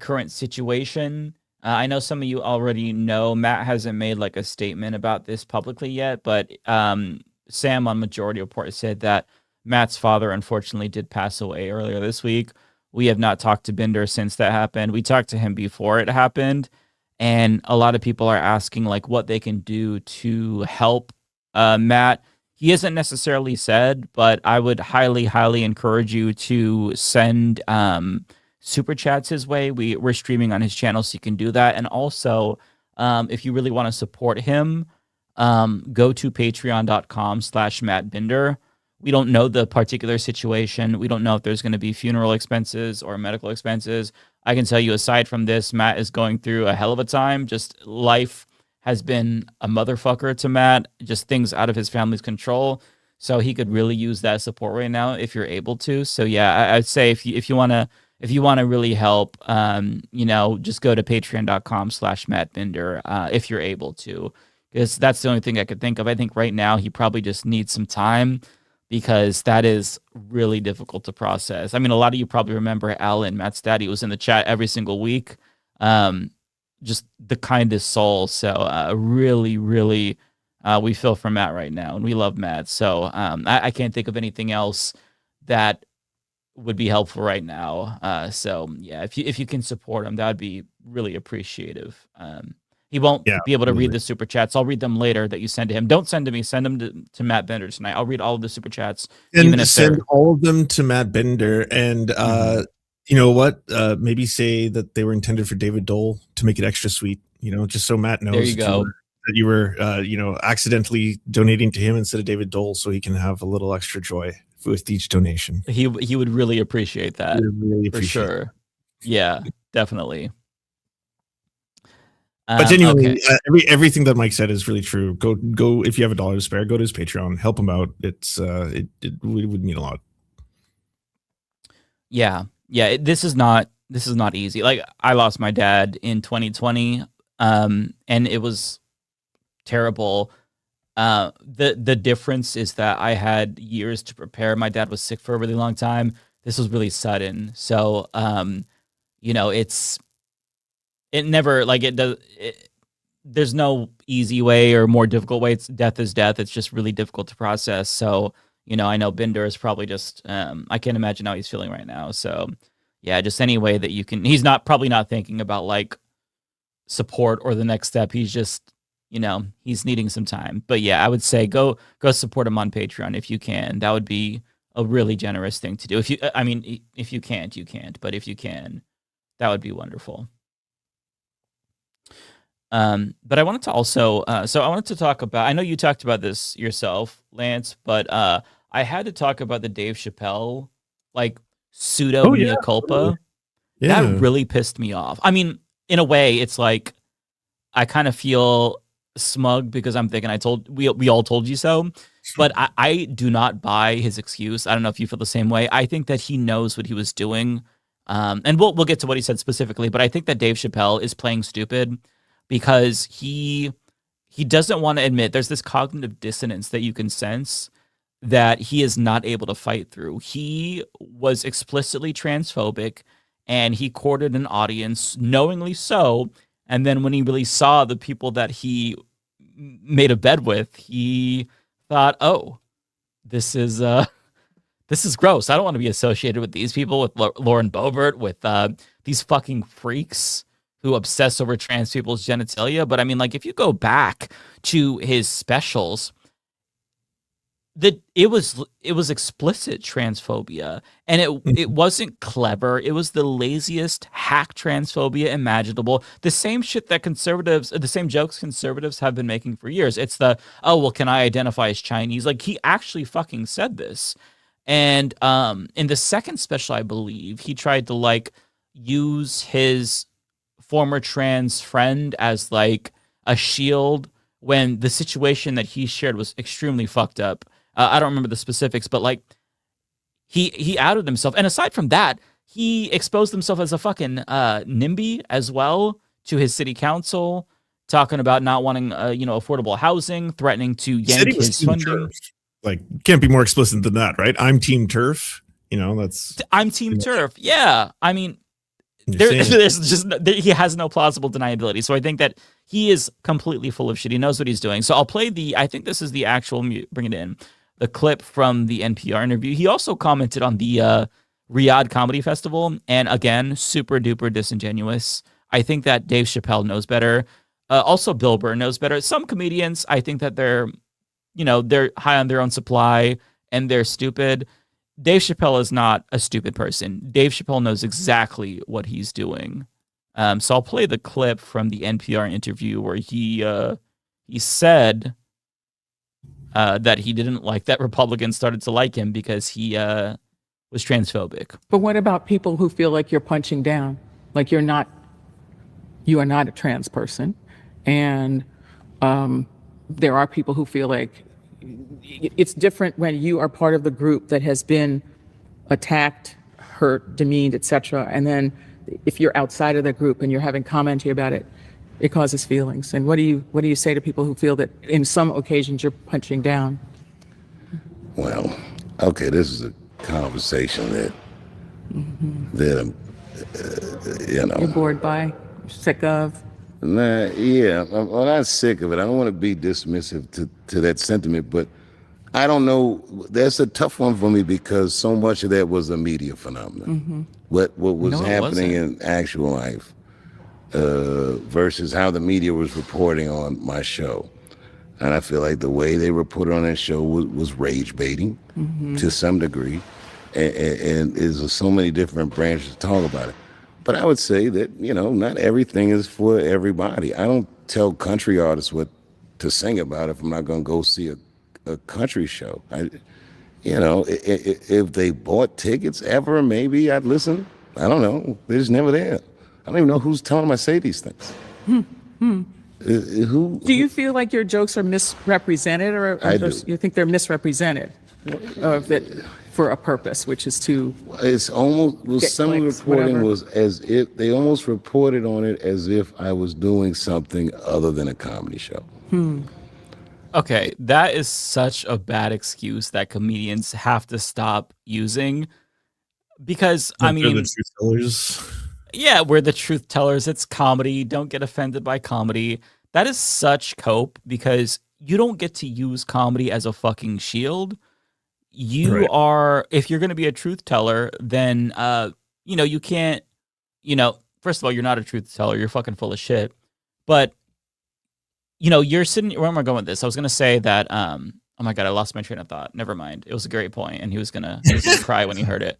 current situation. I know some of you already know Matt hasn't made like a statement about this publicly yet, but Sam on Majority Report said that Matt's father unfortunately did pass away earlier this week. We have not talked to Binder since that happened. We talked to him before it happened, and a lot of people are asking like what they can do to help Matt. He isn't necessarily said, but I would highly, highly encourage you to send super chats his way. We're streaming on his channel, so you can do that. And also, if you really want to support him, go to patreon.com/MattBinder. We don't know the particular situation. We don't know if there's going to be funeral expenses or medical expenses. I can tell you, aside from this, Matt is going through a hell of a time. Just life has been a motherfucker to Matt. Just things out of his family's control. So he could really use that support right now if you're able to. So yeah, I'd say if you want to really help, just go to patreon.com/MattBinder if you're able to, because that's the only thing I could think of. I think right now he probably just needs some time, because that is really difficult to process. I mean, a lot of you probably remember Alan, Matt's daddy, was in the chat every single week. Just the kindest soul. So really, really, we feel for Matt right now, and we love Matt. So I can't think of anything else that would be helpful right now. So yeah, if you can support him, that would be really appreciative. He won't be able to read the super chats. I'll read them later that you send to him. Don't send to me. Send them to Matt Bender tonight. I'll read all of the super chats. And even if send all of them to Matt Bender. And you know what? Maybe say that they were intended for David Dole to make it extra sweet. Just so Matt knows there you go. that you were accidentally donating to him instead of David Dole, so he can have a little extra joy with each donation. He would really appreciate that. For sure. Yeah, definitely. But genuinely, everything that Mike said is really true. Go if you have $1 to spare, go to his Patreon, help him out. It would mean a lot. Yeah. This is not easy. Like, I lost my dad in 2020, and it was terrible. The difference is that I had years to prepare. My dad was sick for a really long time. This was really sudden. So, there's no easy way or more difficult way. Death is death. It's just really difficult to process. So, I know Binder is probably just, I can't imagine how he's feeling right now. So yeah, just any way that you can, he's probably not thinking about like support or the next step. He's just, he's needing some time. But yeah, I would say go support him on Patreon if you can. That would be a really generous thing to do. If you can't, you can't. But if you can, that would be wonderful. But I wanted to also, so I wanted to talk about, I know you talked about this yourself, Lance, but I had to talk about the Dave Chappelle, like, pseudo mea culpa. Yeah. That really pissed me off. I mean, in a way, it's like, I kind of feel smug because I'm thinking we all told you so, but I do not buy his excuse. I don't know if you feel the same way. I think that he knows what he was doing. And we'll get to what he said specifically, but I think that Dave Chappelle is playing stupid because he doesn't want to admit, there's this cognitive dissonance that you can sense that he is not able to fight through. He was explicitly transphobic, and he courted an audience knowingly so. And then when he really saw the people that he made a bed with, he thought, "Oh, this is gross. I don't want to be associated with these people, with Lauren Boebert, with these fucking freaks who obsess over trans people's genitalia." But I mean, like, if you go back to his specials, it was explicit transphobia, and it wasn't clever. It was the laziest hack transphobia imaginable. The same shit that the same jokes conservatives have been making for years. It's the, "Oh, well, can I identify as Chinese?" Like, he actually fucking said this. And in the second special, I believe, he tried to like use his former trans friend as like a shield when the situation that he shared was extremely fucked up. I don't remember the specifics, but like he outed himself. And aside from that, he exposed himself as a fucking NIMBY as well to his city council, talking about not wanting affordable housing, threatening to yank his funding. Like, can't be more explicit than that, right? I'm Team Turf. I'm Team Turf. Yeah, I mean, he has no plausible deniability. So I think that he is completely full of shit. He knows what he's doing. So I'll play I think this is the actual, bring it in, the clip from the NPR interview. He also commented on the Riyadh Comedy Festival, and again, super duper disingenuous. I think that Dave Chappelle knows better. Also, Bill Burr knows better. Some comedians, I think that they're high on their own supply and they're stupid. Dave Chappelle is not a stupid person. Dave Chappelle knows exactly what he's doing. So I'll play the clip from the NPR interview where he said that he didn't like that Republicans started to like him because he was transphobic. But what about people who feel like you're punching down? Like you are not a trans person. And there are people who feel like it's different when you are part of the group that has been attacked, hurt, demeaned, etc. And then if you're outside of the group and you're having commentary about it, it causes feelings. And what do you say to people who feel that in some occasions you're punching down? Well, okay, this is a conversation that You're bored by, sick of. I'm not sick of it. I don't want to be dismissive to that sentiment, but I don't know. That's a tough one for me because so much of that was a media phenomenon. What was happening in actual life versus how the media was reporting on my show. And I feel like the way they reported on that show was rage baiting to some degree. And there's so many different branches to talk about it. But I would say that, not everything is for everybody. I don't tell country artists what to sing about if I'm not going to go see a country show. If they bought tickets ever, maybe I'd listen. I don't know. They're just never there. I don't even know who's telling them I say these things. Do you feel like your jokes are misrepresented, or you think they're misrepresented? For a purpose, which is to. It's almost some reporting was as if they almost reported on it as if I was doing something other than a comedy show. Okay, that is such a bad excuse that comedians have to stop using, because I mean, the truth tellers. Yeah, we're the truth tellers. It's comedy. Don't get offended by comedy. That is such cope, because you don't get to use comedy as a fucking shield. You are, if you're going to be a truth teller, then, you can't, first of all, you're not a truth teller. You're fucking full of shit. But, you're sitting, where am I going with this? I was going to say that, oh my God, I lost my train of thought. Never mind. It was a great point, and he was going to cry when he heard it.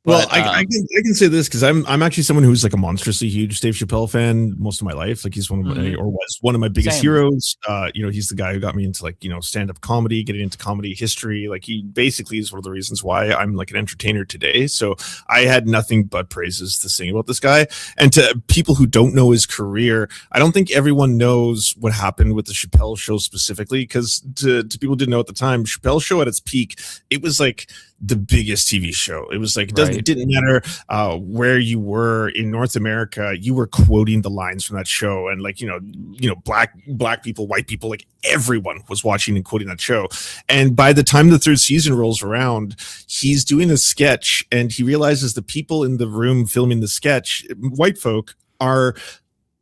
But, I can say this because I'm actually someone who's like a monstrously huge Dave Chappelle fan most of my life. Like he's was one of my biggest heroes. He's the guy who got me into stand-up comedy, getting into comedy history. Like he basically is one of the reasons why I'm like an entertainer today. So I had nothing but praises to sing about this guy. And to people who don't know his career, I don't think everyone knows what happened with the Chappelle Show specifically, because to people who didn't know at the time, Chappelle Show at its peak, it was like the biggest TV show. It was like it didn't matter where you were in North America, you were quoting the lines from that show, and like black people, white people, like everyone was watching and quoting that show. And by the time the third season rolls around, he's doing a sketch, and he realizes the people in the room filming the sketch, white folk, are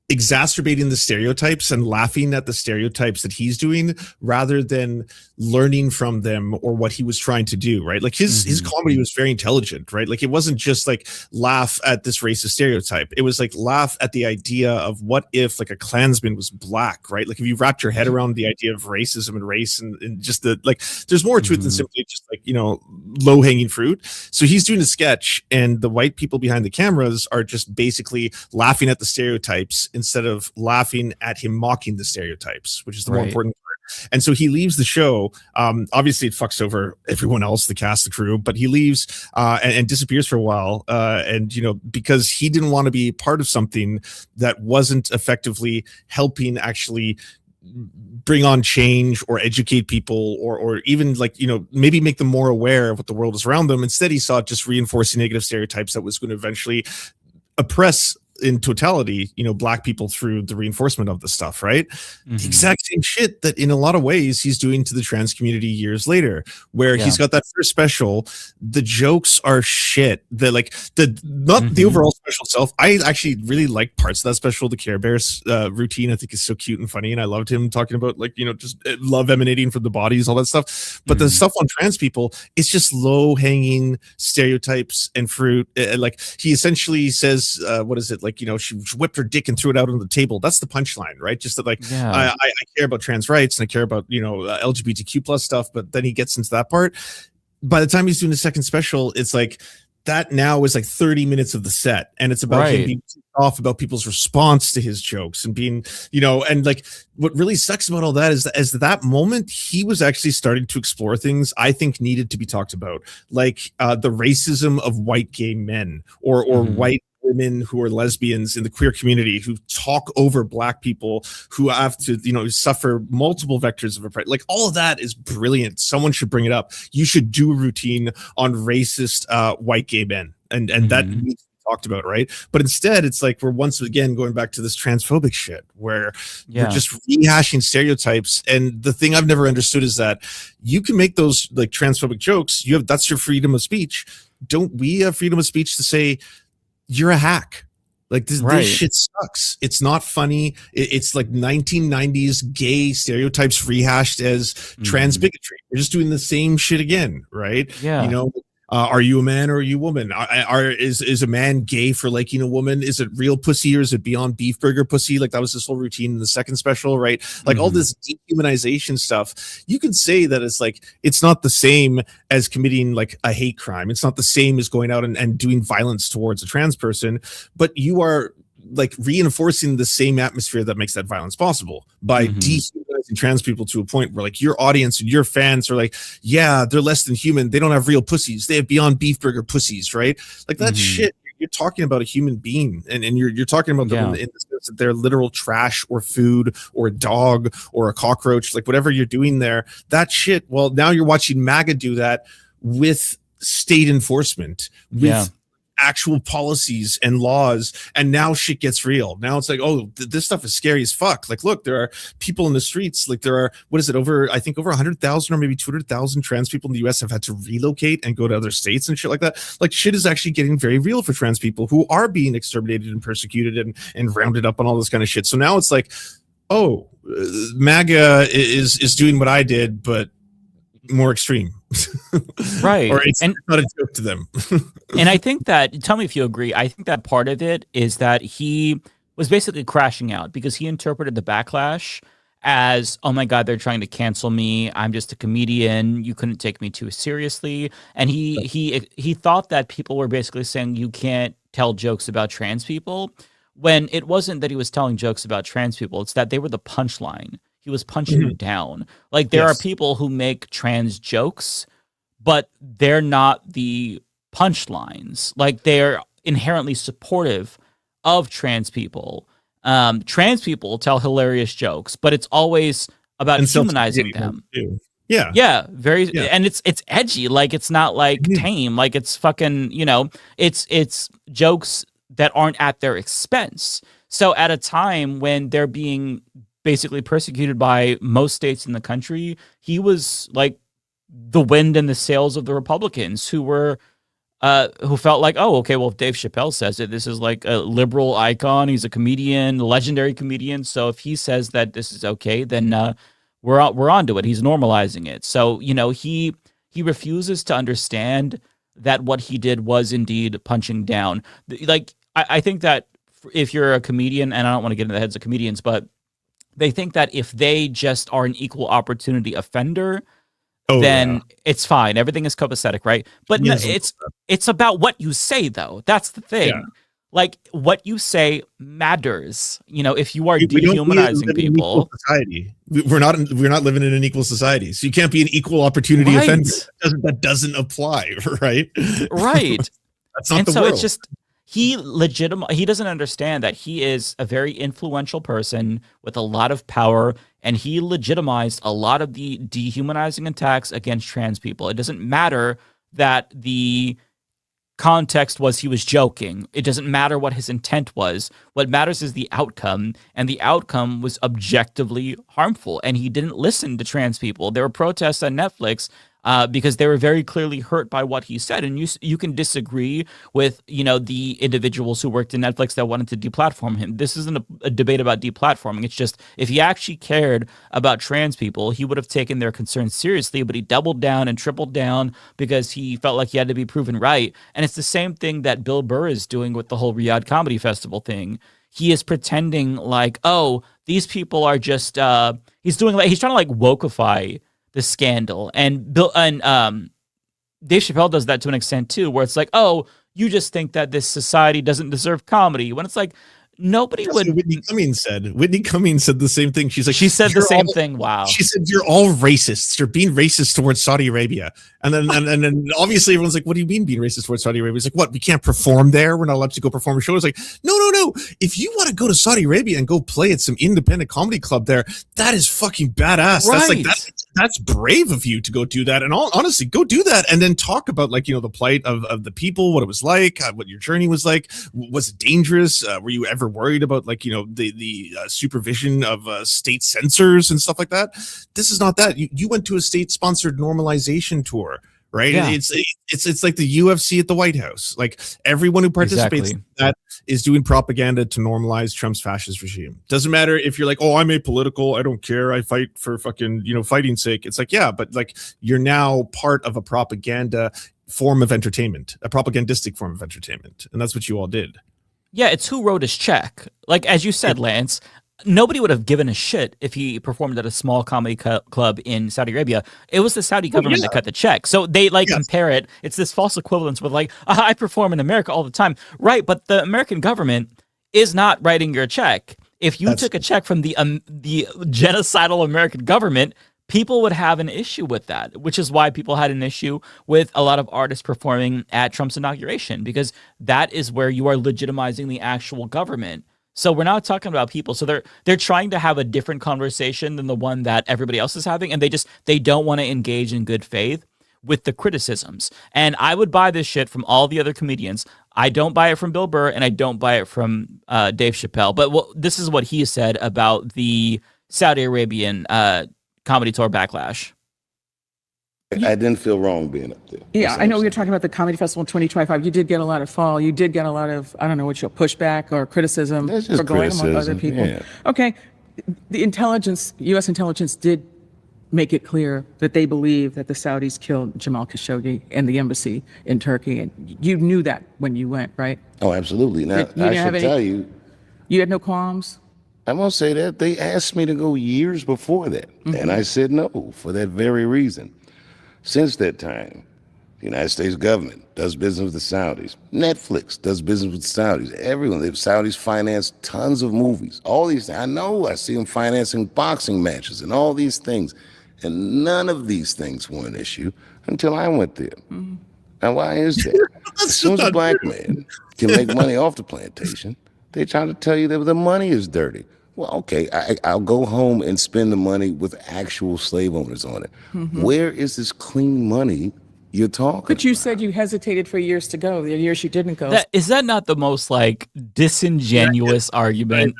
exacerbating the stereotypes and laughing at the stereotypes that he's doing rather than learning from them or what he was trying to do, right? Like his comedy was very intelligent, right? Like it wasn't just like laugh at this racist stereotype. It was like laugh at the idea of what if like a Klansman was black, right? Like if you wrapped your head around the idea of racism and race and just the like, there's more to it than simply just like, low hanging fruit. So he's doing a sketch, and the white people behind the cameras are just basically laughing at the stereotypes instead of laughing at him mocking the stereotypes, which is the more important part. And so he leaves the show. Obviously, it fucks over everyone else, the cast, the crew, but he leaves and disappears for a while. And because he didn't want to be part of something that wasn't effectively helping actually bring on change or educate people or even like maybe make them more aware of what the world is around them. Instead, he saw it just reinforcing negative stereotypes that was going to eventually oppress in totality, black people through the reinforcement of the stuff, right? The exact same shit that in a lot of ways he's doing to the trans community years later, where he's got that first special. The jokes are shit. The the overall special itself. I actually really like parts of that special. The Care Bears routine, I think, is so cute and funny, and I loved him talking about just love emanating from the bodies, all that stuff. But the stuff on trans people, it's just low hanging stereotypes and fruit. Like he essentially says, what is it? Like, she whipped her dick and threw it out on the table. That's the punchline, right? Just that, I care about trans rights and I care about, LGBTQ plus stuff. But then he gets into that part. By the time he's doing the second special, it's like that now is like 30 minutes of the set. And it's about him being off about people's response to his jokes and being, and like what really sucks about all that is that as that moment, he was actually starting to explore things I think needed to be talked about, like the racism of white gay men or white women who are lesbians in the queer community who talk over black people who have to, suffer multiple vectors of oppression. Like all of that is brilliant. Someone should bring it up. You should do a routine on racist white gay men, and that needs to be talked about, right? But instead, it's like we're once again going back to this transphobic shit where we're just rehashing stereotypes. And the thing I've never understood is that you can make those like transphobic jokes. That's your freedom of speech. Don't we have freedom of speech to say you're a hack? Like this shit sucks. It's not funny. It's like 1990s gay stereotypes rehashed as trans bigotry. We're just doing the same shit again, right? Yeah. Are you a man or are you a woman? Is a man gay for liking a woman? Is it real pussy or is it beyond beef burger pussy? Like that was this whole routine in the second special, right? Like all this dehumanization stuff. You can say that it's like it's not the same as committing like a hate crime. It's not the same as going out and doing violence towards a trans person, but you are like reinforcing the same atmosphere that makes that violence possible by dehumanizing trans people to a point where like your audience and your fans are like, yeah, they're less than human. They don't have real pussies. They have beyond beef burger pussies, right? Like that shit. You're talking about a human being, and you're talking about them in the sense that they're literal trash or food or a dog or a cockroach, like whatever you're doing there. That shit. Well, now you're watching MAGA do that with state enforcement, with actual policies and laws, and now shit gets real. Now it's like, oh, this stuff is scary as fuck. Like, look, there are people in the streets. Like, there are, what is it, I think over 100,000 or maybe 200,000 trans people in the US have had to relocate and go to other states and shit like that. Like, shit is actually getting very real for trans people who are being exterminated and persecuted and rounded up on all this kind of shit. So now it's like, oh, MAGA is doing what I did, but more extreme. Right. Or it's not a joke to them. And I think that, tell me if you agree, I think that part of it is that he was basically crashing out because he interpreted the backlash as, oh my God, they're trying to cancel me. I'm just a comedian. You couldn't take me too seriously. And he thought that people were basically saying you can't tell jokes about trans people, when it wasn't that he was telling jokes about trans people. It's that they were the punchline. He was punching you down. Like there are people who make trans jokes, but they're not the punchlines. Like they're inherently supportive of trans people. Trans people tell hilarious jokes, but it's always about humanizing them. Yeah, very and it's edgy, like it's not like tame, like it's fucking, it's jokes that aren't at their expense. So at a time when they're being basically persecuted by most states in the country, he was like the wind in the sails of the Republicans who felt like, oh, okay, well, if Dave Chappelle says it, this is like a liberal icon. He's a comedian, a legendary comedian. So if he says that this is okay, then we're onto it. He's normalizing it. So he refuses to understand that what he did was indeed punching down. Like I think that if you're a comedian, and I don't want to get into the heads of comedians, but they think that if they just are an equal opportunity offender, then it's fine. Everything is copacetic, right? But no, it's about what you say, though. That's the thing. Yeah. Like what you say matters. If you are dehumanizing people, society. We're not living in an equal society, so you can't be an equal opportunity offender. That doesn't apply, right? Right. That's not the world. It's just he doesn't understand that he is a very influential person with a lot of power, and he legitimized a lot of the dehumanizing attacks against trans people. It doesn't matter that the context was he was joking. It doesn't matter what his intent was. What matters is the outcome, and the outcome was objectively harmful, and he didn't listen to trans people. There were protests on Netflix because they were very clearly hurt by what he said. And you can disagree with, the individuals who worked in Netflix that wanted to deplatform him. This isn't a debate about deplatforming. It's just, if he actually cared about trans people, he would have taken their concerns seriously, but he doubled down and tripled down because he felt like he had to be proven right. And it's the same thing that Bill Burr is doing with the whole Riyadh Comedy Festival thing. He is pretending like, oh, these people are just, he's trying to like wokeify the scandal, and Dave Chappelle does that to an extent too, where it's like, oh, you just think that this society doesn't deserve comedy, when it's like nobody would. Whitney Cummings said the same thing. She's like, she said the same thing. Wow. She said, you're all racists. You're being racist towards Saudi Arabia. And then obviously everyone's like, what do you mean being racist towards Saudi Arabia? It's like, what? We can't perform there. We're not allowed to go perform a show. It's like, no. If you want to go to Saudi Arabia and go play at some independent comedy club there, that is fucking badass. Right. That's brave of you to go do that. And honestly, go do that. And then talk about the plight of the people, what it was like, what your journey was like. Was it dangerous? Were you ever worried about the supervision of state censors and stuff like that? This is not that. You went to a state sponsored normalization tour, right? Yeah. It's like the UFC at the White House. Like everyone who participates in that is doing propaganda to normalize Trump's fascist regime. Doesn't matter if you're like, oh, I'm apolitical, I don't care, I fight for fucking fighting sake. It's like, yeah, but like you're now part of a propaganda form of entertainment, a propagandistic form of entertainment, and that's what you all did. Yeah, it's who wrote his check. Like, as you said, Lance, nobody would have given a shit if he performed at a small comedy club in Saudi Arabia. It was the Saudi government that cut the check. So they compare it. It's this false equivalence with I perform in America all the time. Right, but the American government is not writing your check. If you took a check from the genocidal American government, people would have an issue with that, which is why people had an issue with a lot of artists performing at Trump's inauguration, because that is where you are legitimizing the actual government. So we're not talking about people. So they're trying to have a different conversation than the one that everybody else is having, and they don't want to engage in good faith with the criticisms. And I would buy this shit from all the other comedians. I don't buy it from Bill Burr, and I don't buy it from Dave Chappelle. But this is what he said about the Saudi Arabian comedy tour backlash. I didn't feel wrong being up there. Yeah, I know we were talking about the Comedy Festival in 2025. You did get a lot of fall. You did get a lot of, I don't know what your pushback or criticism for going among other people. Yeah. Okay. The U.S. intelligence did make it clear that they believe that the Saudis killed Jamal Khashoggi and the embassy in Turkey. And you knew that when you went, right? Oh, absolutely. Now, I should tell you. You had no qualms? I won't say that. They asked me to go years before that. Mm-hmm. And I said no for that very reason. Since that time, the United States government does business with the Saudis. Netflix does business with the Saudis. Everyone, the Saudis finance tons of movies. All these things. I know, I see them financing boxing matches and all these things. And none of these things were an issue until I went there. Mm-hmm. And why is that? As soon as a black man can make money off the plantation, they try to tell you that the money is dirty. Well, okay, I'll go home and spend the money with actual slave owners on it. Mhm. Where is this clean money you're talking But you said you hesitated for years to go. The years you didn't go. Is that not the most like disingenuous argument?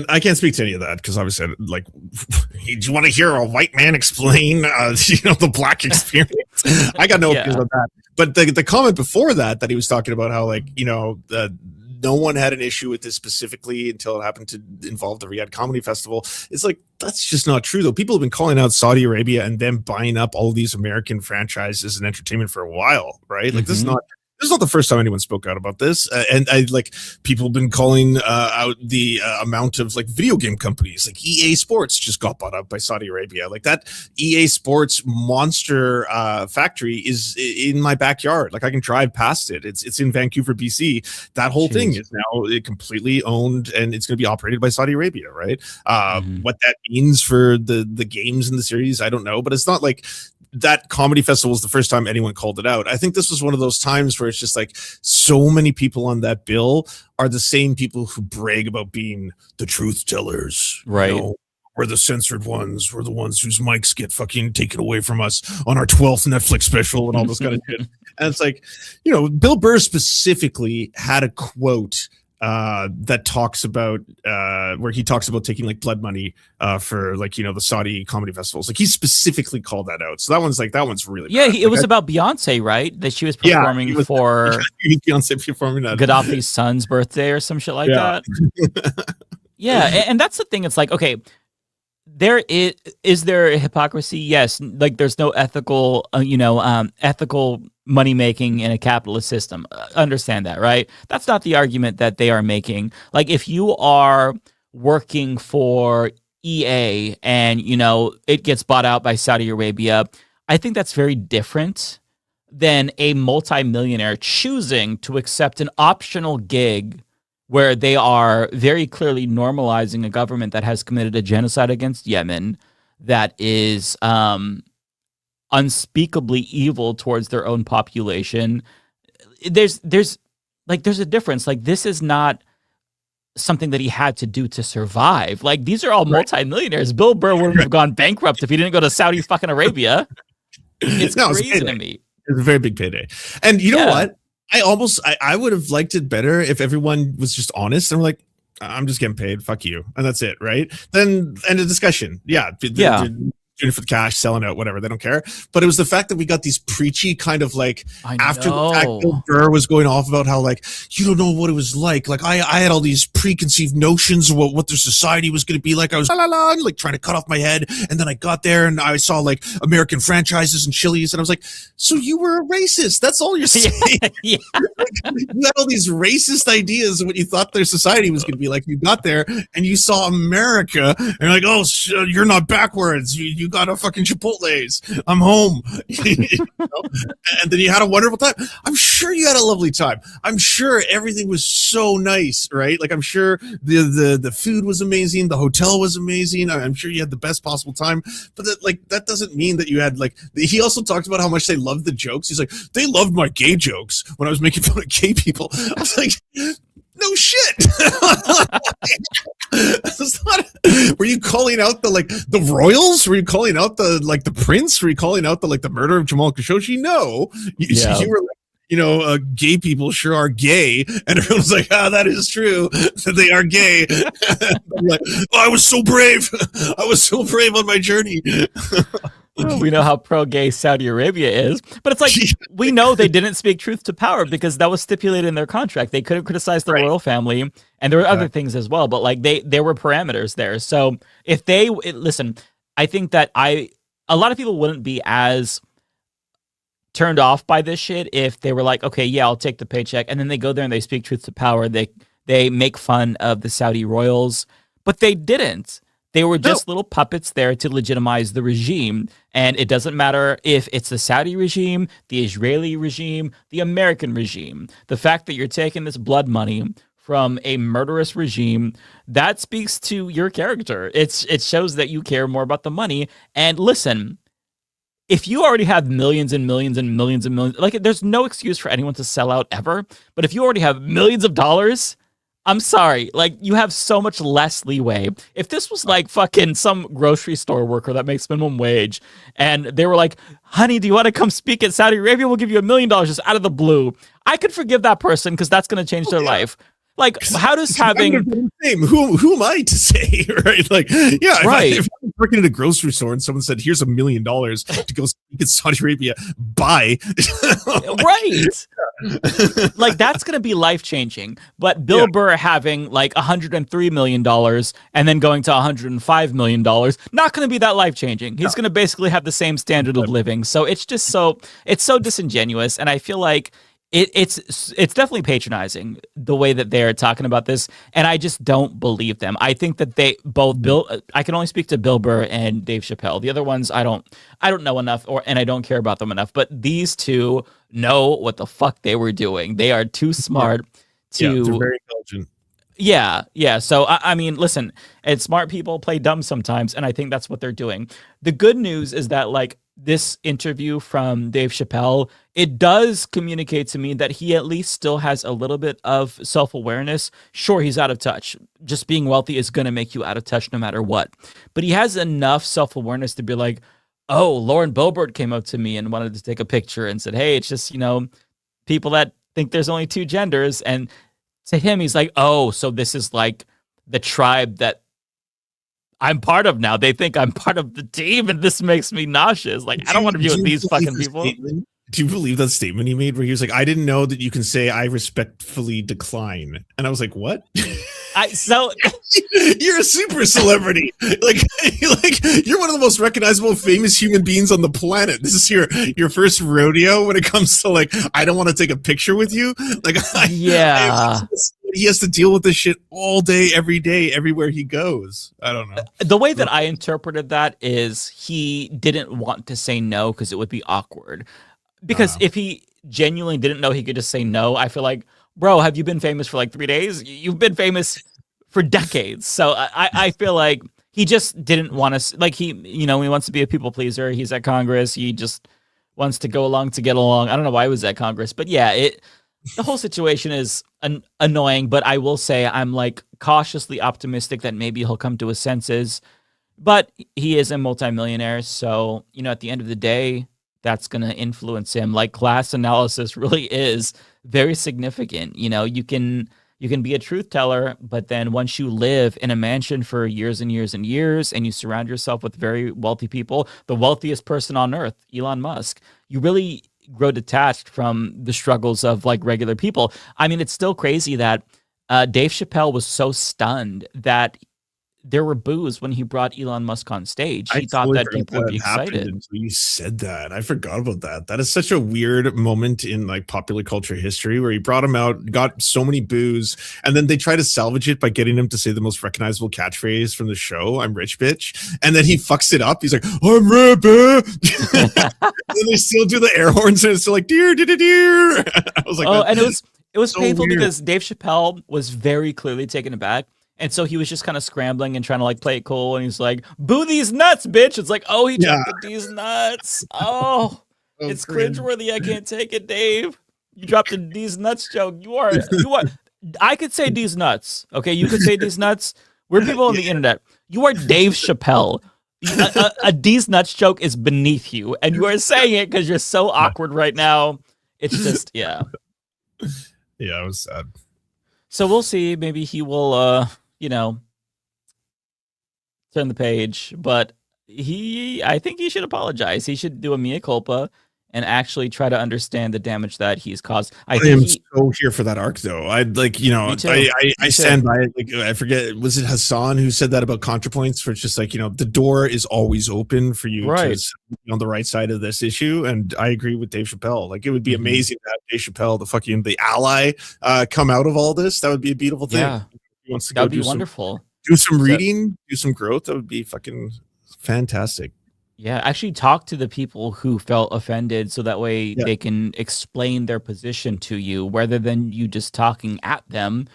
I can't speak to any of that because obviously, like, do you want to hear a white man explain, the black experience? I got no opinions on that. But the comment before that he was talking about how, like, no one had an issue with this specifically until it happened to involve the Riyadh Comedy Festival. It's like, that's just not true, though. People have been calling out Saudi Arabia and them buying up all these American franchises and entertainment for a while, right? Like, this is not the first time anyone spoke out about this. And people have been calling out the amount of like video game companies, like EA Sports just got bought up by Saudi Arabia. Like that EA Sports monster factory is in my backyard. Like I can drive past it. It's in Vancouver, BC. That whole thing is now completely owned and it's going to be operated by Saudi Arabia, right? What that means for the games in the series, I don't know, but it's not like that comedy festival was the first time anyone called it out. I think this was one of those times where it's just like so many people on that bill are the same people who brag about being the truth tellers. Right. We're the censored ones. We're the ones whose mics get fucking taken away from us on our 12th Netflix special and all this kind of shit. And it's like, Bill Burr specifically had a quote that talks about where he talks about taking like blood money for like the Saudi comedy festivals. Like he specifically called that out. So that one's really bad. It was about Beyonce, right? That she was performing for Beyonce performing that Gaddafi's son's birthday or some shit like that. Yeah, and that's the thing. It's like, okay, is there a hypocrisy? Yes, like there's no ethical, ethical money making in a capitalist system. Understand that, right? That's not the argument that they are making. Like if you are working for EA and it gets bought out by Saudi Arabia, I think that's very different than a multimillionaire choosing to accept an optional gig where they are very clearly normalizing a government that has committed a genocide against Yemen that is unspeakably evil towards their own population. There's a difference. Like this is not something that he had to do to survive. Like these are all multimillionaires. Bill Burr wouldn't have gone bankrupt if he didn't go to Saudi fucking Arabia. It's crazy to me. It's a very big payday. And you know what? I would have liked it better if everyone was just honest and were like, I'm just getting paid. Fuck you. And that's it. Right. Then end of discussion. Yeah. Doing it for the cash, selling out, whatever. They don't care. But it was the fact that we got these preachy kind of like after the fact Bill Burr was going off about how like, you don't know what it was like. Like I had all these preconceived notions of what their society was going to be like. I was like trying to cut off my head. And then I got there and I saw like American franchises and Chili's. And I was like, so you were a racist. That's all you're saying. Yeah. You had all these racist ideas of what you thought their society was going to be like. You got there and you saw America and you're like, oh, you're not backwards. You got a fucking Chipotle's. I'm home. And then you had a wonderful time. I'm sure you had a lovely time. I'm sure everything was so nice, right? Like I'm sure the food was amazing. The hotel was amazing. I'm sure you had the best possible time. But that doesn't mean that you had like. He also talked about how much they loved the jokes. He's like, they loved my gay jokes when I was making fun of gay people. I was like, no shit. Were you calling out the royals? Were you calling out the prince? Were you calling out the murder of Jamal Khashoggi? No, you were like, gay people sure are gay, and everyone's like, that is true, they are gay. Like, I was so brave. I was so brave on my journey. We know how pro-gay Saudi Arabia is, but it's like we know they didn't speak truth to power because that was stipulated in their contract. They couldn't criticize the royal family, and there were other things as well. But like there were parameters there. So if listen, I think that a lot of people wouldn't be as turned off by this shit if they were like, okay, yeah, I'll take the paycheck, and then they go there and they speak truth to power. They make fun of the Saudi royals, but they didn't. They were just little puppets there to legitimize the regime. And it doesn't matter if it's the Saudi regime, the Israeli regime, the American regime. The fact that you're taking this blood money from a murderous regime, that speaks to your character. It shows that you care more about the money. And listen, if you already have millions and millions and millions and millions, like there's no excuse for anyone to sell out ever. But if you already have millions of dollars, I'm sorry. Like, you have so much less leeway. If this was like fucking some grocery store worker that makes minimum wage and they were like, honey, do you want to come speak at Saudi Arabia? We'll give you $1 million just out of the blue. I could forgive that person because that's going to change their life. Like, how does having who am I to say, right? Like, yeah, right. If I'm working at a grocery store and someone said, "Here's $1 million to go speak in Saudi Arabia," bye. Right. Like, that's going to be life changing. But Bill Burr having like $103 million and then going to $105 million, not going to be that life changing. He's going to basically have the same standard of living. So it's just so disingenuous, and I feel like it's definitely patronizing the way that they're talking about this, and I just don't believe them. I think that they both I can only speak to Bill Burr and Dave Chappelle. The other ones I don't know enough, and I don't care about them enough. But these two know what the fuck they were doing. They are too smart to. They're very intelligent. Yeah. So, I mean, listen, and smart people play dumb sometimes, and I think that's what they're doing. The good news is that, like, this interview from Dave Chappelle, it does communicate to me that he at least still has a little bit of self-awareness. Sure, he's out of touch. Just being wealthy is going to make you out of touch no matter what. But he has enough self-awareness to be like, oh, Lauren Boebert came up to me and wanted to take a picture and said, hey, it's just, people that think there's only two genders. And to him, he's like, oh, so this is like the tribe that I'm part of now. They think I'm part of the team, and this makes me nauseous. Like, I don't want to be with these fucking people. Do you believe that statement he made where he was like, I didn't know that you can say I respectfully decline? And I was like, what? You're a super celebrity. Like you're one of the most recognizable, famous human beings on the planet. This is your first rodeo when it comes to like, I don't want to take a picture with you. Like, he has to deal with this shit all day, every day, everywhere he goes. I don't know. The way that I interpreted that is he didn't want to say no because it would be awkward. Because if he genuinely didn't know he could just say no, I feel like, bro, have you been famous for like 3 days? You've been famous for decades. So I feel like he just didn't want to, like, he wants to be a people pleaser. He's at Congress. He just wants to go along to get along. I don't know why he was at Congress, but yeah, the whole situation is annoying, but I will say I'm like cautiously optimistic that maybe he'll come to his senses. But he is a multimillionaire, so at the end of the day, that's going to influence him. Like, class analysis really is very significant. You can be a truth teller, but then once you live in a mansion for years and years and years, and you surround yourself with very wealthy people, the wealthiest person on earth, Elon Musk, you really grow detached from the struggles of like regular people. I mean, it's still crazy that Dave Chappelle was so stunned that there were boos when he brought Elon Musk on stage. He thought that people would be excited. Until you said that. I forgot about that. That is such a weird moment in like popular culture history where he brought him out, got so many boos, and then they try to salvage it by getting him to say the most recognizable catchphrase from the show, "I'm rich, bitch." And then he fucks it up. He's like, "I'm rich, bitch." And they still do the air horns and it's still like, "Dear, dear, dear." I was like, and it was so painful weird. because Dave Chappelle was very clearly taken aback. And so he was just kind of scrambling and trying to like play it cool. And he's like, "Boo these nuts, bitch." It's like, oh, he dropped the "these nuts." Oh, it's cringeworthy. I can't take it, Dave. You dropped the "these nuts" joke. You are. I could say "these nuts." Okay. You could say "these nuts." We're people on the internet. You are Dave Chappelle. A "these nuts" joke is beneath you. And you are saying it because you're so awkward right now. It's just, yeah. Yeah, it was sad. So we'll see. Maybe he will, turn the page. But I think he should apologize. He should do a mea culpa and actually try to understand the damage that he's caused. I am so here for that arc, though. I'd like, I stand by it. Like, I forget, was it Hassan who said that about ContraPoints? Where it's just like, the door is always open for you to be on the right side of this issue. And I agree with Dave Chappelle. Like, it would be amazing to have Dave Chappelle, the ally, come out of all this. That would be a beautiful thing. Yeah, he wants to that go would be wonderful. Do some reading, do some growth. That would be fucking fantastic. Yeah, actually talk to the people who felt offended so that way they can explain their position to you rather than you just talking at them.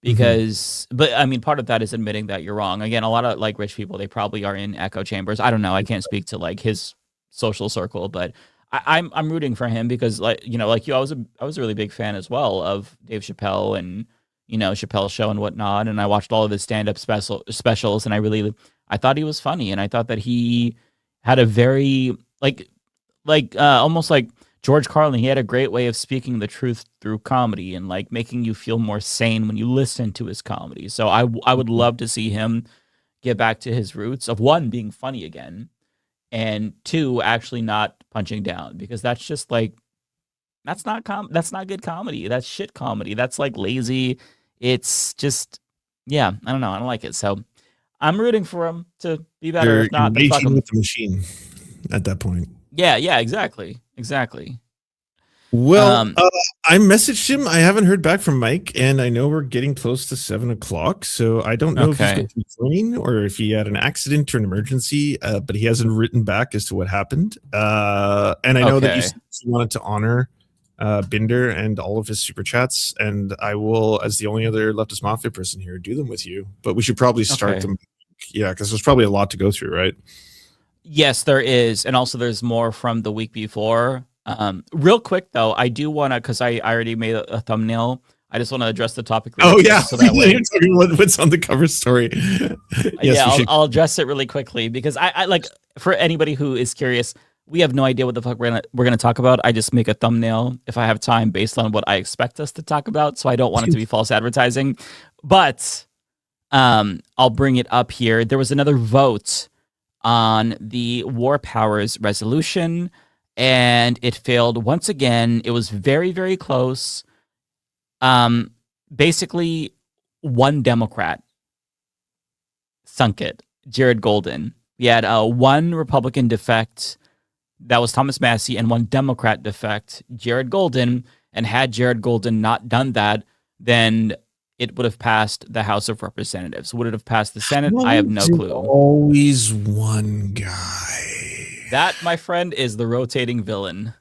Because, but I mean, part of that is admitting that you're wrong. Again, a lot of like rich people, they probably are in echo chambers. I don't know. I can't speak to like his social circle, but I'm rooting for him because like you, I was a really big fan as well of Dave Chappelle and Chappelle's Show and whatnot, and I watched all of his stand-up specials, and I thought he was funny, and I thought that he had a very almost like George Carlin. He had a great way of speaking the truth through comedy and like making you feel more sane when you listen to his comedy. So I would love to see him get back to his roots of, one, being funny again, and two, actually not punching down, because that's just like, that's not good comedy. That's shit comedy. That's like lazy. It's just, yeah, I don't know. I don't like it. So I'm rooting for him to be better. If not, then fuck raging him. with the machine at that point. Yeah, exactly. Well, I messaged him. I haven't heard back from Mike, and I know we're getting close to 7:00, so I don't know if he's going to be joining or if he had an accident or an emergency, but he hasn't written back as to what happened. And I know that you wanted to honor Binder and all of his super chats, and I will, as the only other Leftist Mafia person here, do them with you. But we should probably start them. Yeah, because there's probably a lot to go through, right? Yes, there is. And also there's more from the week before. Real quick, though, I do want to, because I already made a thumbnail. I just want to address the topic. Oh, yeah. So that way, you're talking about what's on the cover story. Yes, I'll address it really quickly, because I like, for anybody who is curious, we have no idea what the fuck we're gonna talk about. I just make a thumbnail if I have time based on what I expect us to talk about. So I don't want it to be false advertising. But I'll bring it up here. There was another vote on the War Powers resolution, and it failed once again. It was very, very close. Basically, one Democrat sunk it, Jared Golden. We had one Republican defect, that was Thomas Massey, and one Democrat defect, Jared Golden. And had Jared Golden not done that, then it would have passed the House of Representatives. Would it have passed the Senate? I have no clue. Always one guy. That, my friend, is the rotating villain.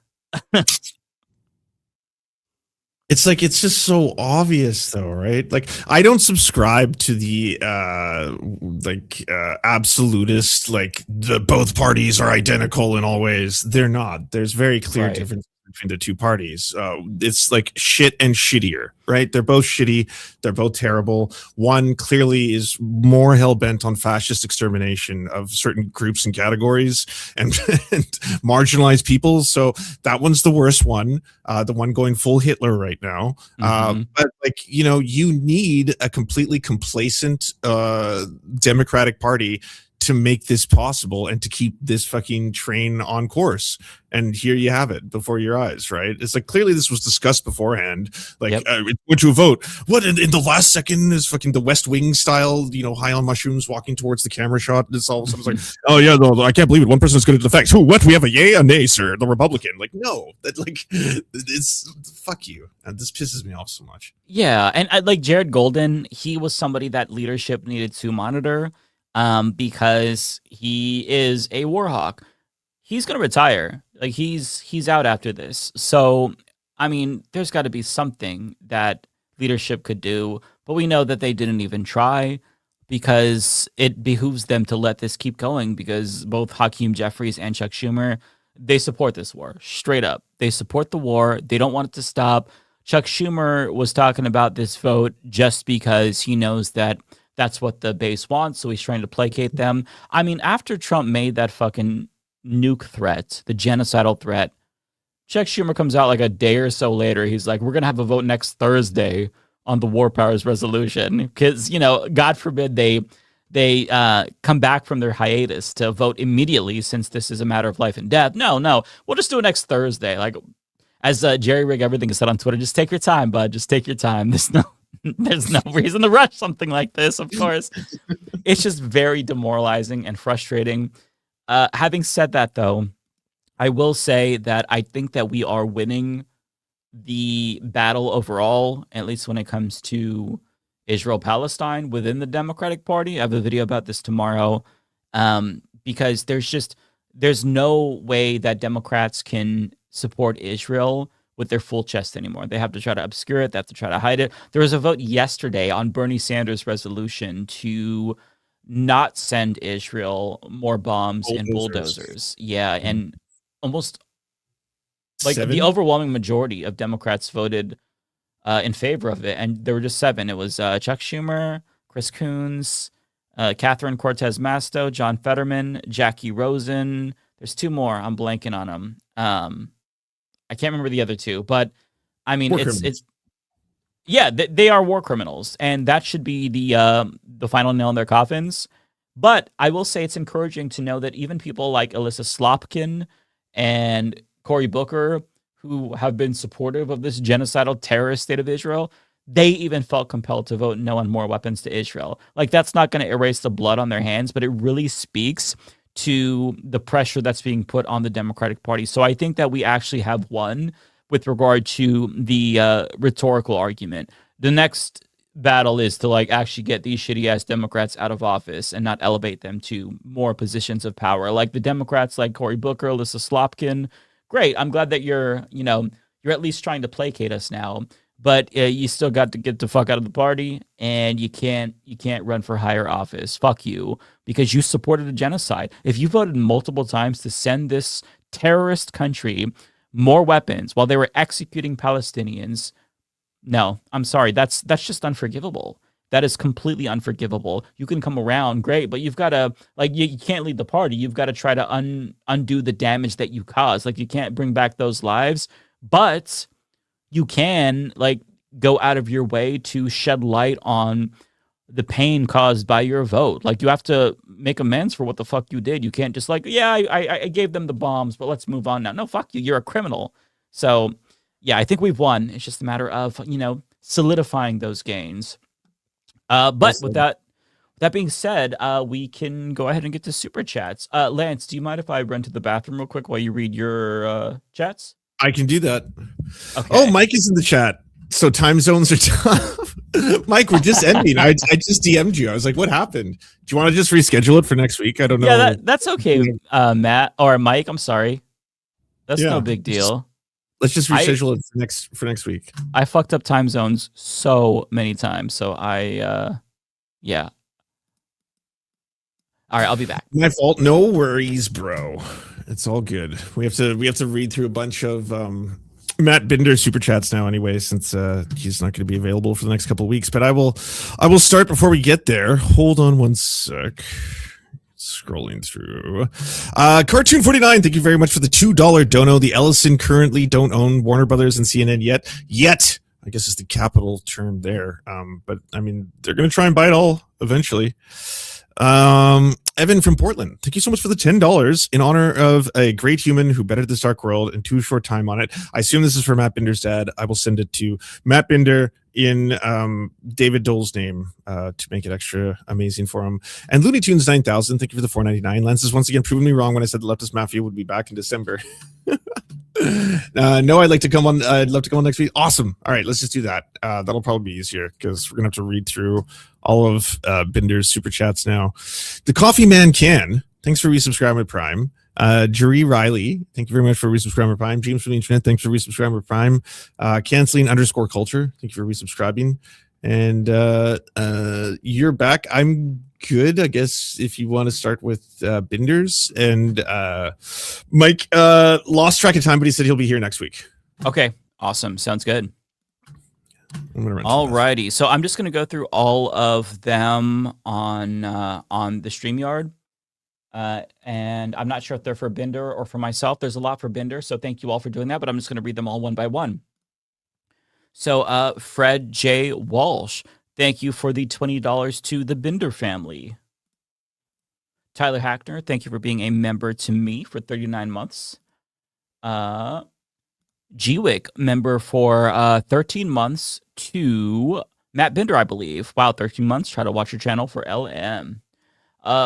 It's like, it's just so obvious, though, right? Like, I don't subscribe to the absolutist, like, the both parties are identical in all ways. They're not. There's very clear difference between the two parties. It's like shit and shittier, right? They're both shitty. They're both terrible. One clearly is more hell-bent on fascist extermination of certain groups and categories and marginalized people. So that one's the worst one. The one going full Hitler right now. But like, you need a completely complacent Democratic Party to make this possible and to keep this fucking train on course. And here you have it before your eyes, right? It's like, clearly this was discussed beforehand. Like, it went to a vote. What, in the last second is fucking the West Wing style, high on mushrooms walking towards the camera shot. It's all of a sudden, it's like, oh yeah, no, I can't believe it. One person is going to defect. Who, what? We have a yay, a nay, sir. The Republican. Like, no, that, like, it's, fuck you. And this pisses me off so much. Yeah. And like Jared Golden, he was somebody that leadership needed to monitor. Because he is a war hawk. He's going to retire. Like, he's out after this. So, I mean, there's got to be something that leadership could do, but we know that they didn't even try, because it behooves them to let this keep going, because both Hakeem Jeffries and Chuck Schumer, they support this war, straight up. They support the war. They don't want it to stop. Chuck Schumer was talking about this vote just because he knows that that's what the base wants, so he's trying to placate them. I mean, after Trump made that fucking nuke threat, the genocidal threat, Chuck Schumer comes out like a day or so later. He's like, we're going to have a vote next Thursday on the War Powers resolution. Because, God forbid they come back from their hiatus to vote immediately, since this is a matter of life and death. No, we'll just do it next Thursday. Like, as Jerry Rig Everything said on Twitter, just take your time, bud. Just take your time. There's no reason to rush something like this, of course. It's just very demoralizing and frustrating. Having said that, though, I will say that I think that we are winning the battle overall, at least when it comes to Israel-Palestine within the Democratic Party. I have a video about this tomorrow, because there's no way that Democrats can support Israel with their full chest anymore. They have to try to obscure it. They have to try to hide it. There was a vote yesterday on Bernie Sanders' resolution to not send Israel more bombs and bulldozers. Yeah, and almost like the overwhelming majority of Democrats voted in favor of it, and there were just 7. It was Chuck Schumer, Chris Coons, Catherine Cortez Masto, John Fetterman, Jackie Rosen. There's 2 more. I'm blanking on them. I can't remember the other 2, but I mean, it's yeah, they are war criminals, and that should be the final nail in their coffins. But I will say it's encouraging to know that even people like Alyssa Slopkin and Cory Booker, who have been supportive of this genocidal terrorist state of Israel, they even felt compelled to vote no on more weapons to Israel. Like, that's not going to erase the blood on their hands, but it really speaks to the pressure that's being put on the Democratic Party. So I think that we actually have won with regard to the rhetorical argument. The next battle is to like actually get these shitty ass Democrats out of office and not elevate them to more positions of power. Like the Democrats like Cory Booker, Alyssa Slopkin. Great. I'm glad that you're at least trying to placate us now, but you still got to get the fuck out of the party, and you can't run for higher office. Fuck you, because you supported a genocide. If you voted multiple times to send this terrorist country more weapons while they were executing Palestinians, no, I'm sorry. That's just unforgivable. That is completely unforgivable. You can come around, great, but you've got to, like, you can't lead the party. You've got to try to undo the damage that you caused. Like, you can't bring back those lives, but you can, like, go out of your way to shed light on the pain caused by your vote. Like, you have to make amends for what the fuck you did. You can't just like, yeah, I gave them the bombs, but let's move on now. No, fuck you. You're a criminal. So, yeah, I think we've won. It's just a matter of, solidifying those gains. But with that being said, we can go ahead and get to super chats. Lance, do you mind if I run to the bathroom real quick while you read your chats? I can do that. Okay. Oh, Mike is in the chat. So time zones are tough. Mike, we're just ending. I just DM'd you. I was like, what happened? Do you want to just reschedule it for next week? I don't know. Yeah, that's okay, Matt or Mike. I'm sorry. That's no big deal. Let's just reschedule it for next week. I fucked up time zones so many times, so yeah. All right, I'll be back. My fault. No worries, bro. It's all good. We have to read through a bunch of Matt Binder super chats now anyway, since he's not going to be available for the next couple of weeks. But I will start before we get there. Hold on one sec. Scrolling through. Cartoon 49, thank you very much for the $2 dono. The Ellison currently don't own Warner Brothers and CNN yet. I guess is the capital term there. But I mean, they're going to try and buy it all eventually. Evan from Portland, thank you so much for the $10 in honor of a great human who bettered this dark world in too short time on it. I assume this is for Matt Binder's dad. I will send it to Matt Binder in David Dole's name to make it extra amazing for him. And Looney Tunes 9000, thank you for the $4.99. Lance has once again proven me wrong when I said the Leftist Mafia would be back in December. No, I'd love to come on next week. Awesome. All right, let's just do that. That'll probably be easier because we're gonna have to read through all of Binder's super chats now. The Coffee Man Can, thanks for resubscribing with Prime. Jerry Riley, thank you very much for resubscribing with Prime. James from the Internet, thanks for resubscribing with Prime. Canceling _ culture, thank you for resubscribing. And you're back. I'm good, I guess, if you want to start with Binders. And Mike lost track of time, but he said he'll be here next week. Okay, awesome. Sounds good. Alrighty, so I'm just going to go through all of them on the StreamYard. And I'm not sure if they're for Binder or for myself. There's a lot for Binder, so thank you all for doing that, but I'm just going to read them all one by one. So Fred J. Walsh, thank you for the $20 to the Binder family. Tyler Hackner, thank you for being a member to me for 39 months. Gwick, member for 13 months to Matt Binder, I believe. Wow, 13 months. Try to watch your channel for LM.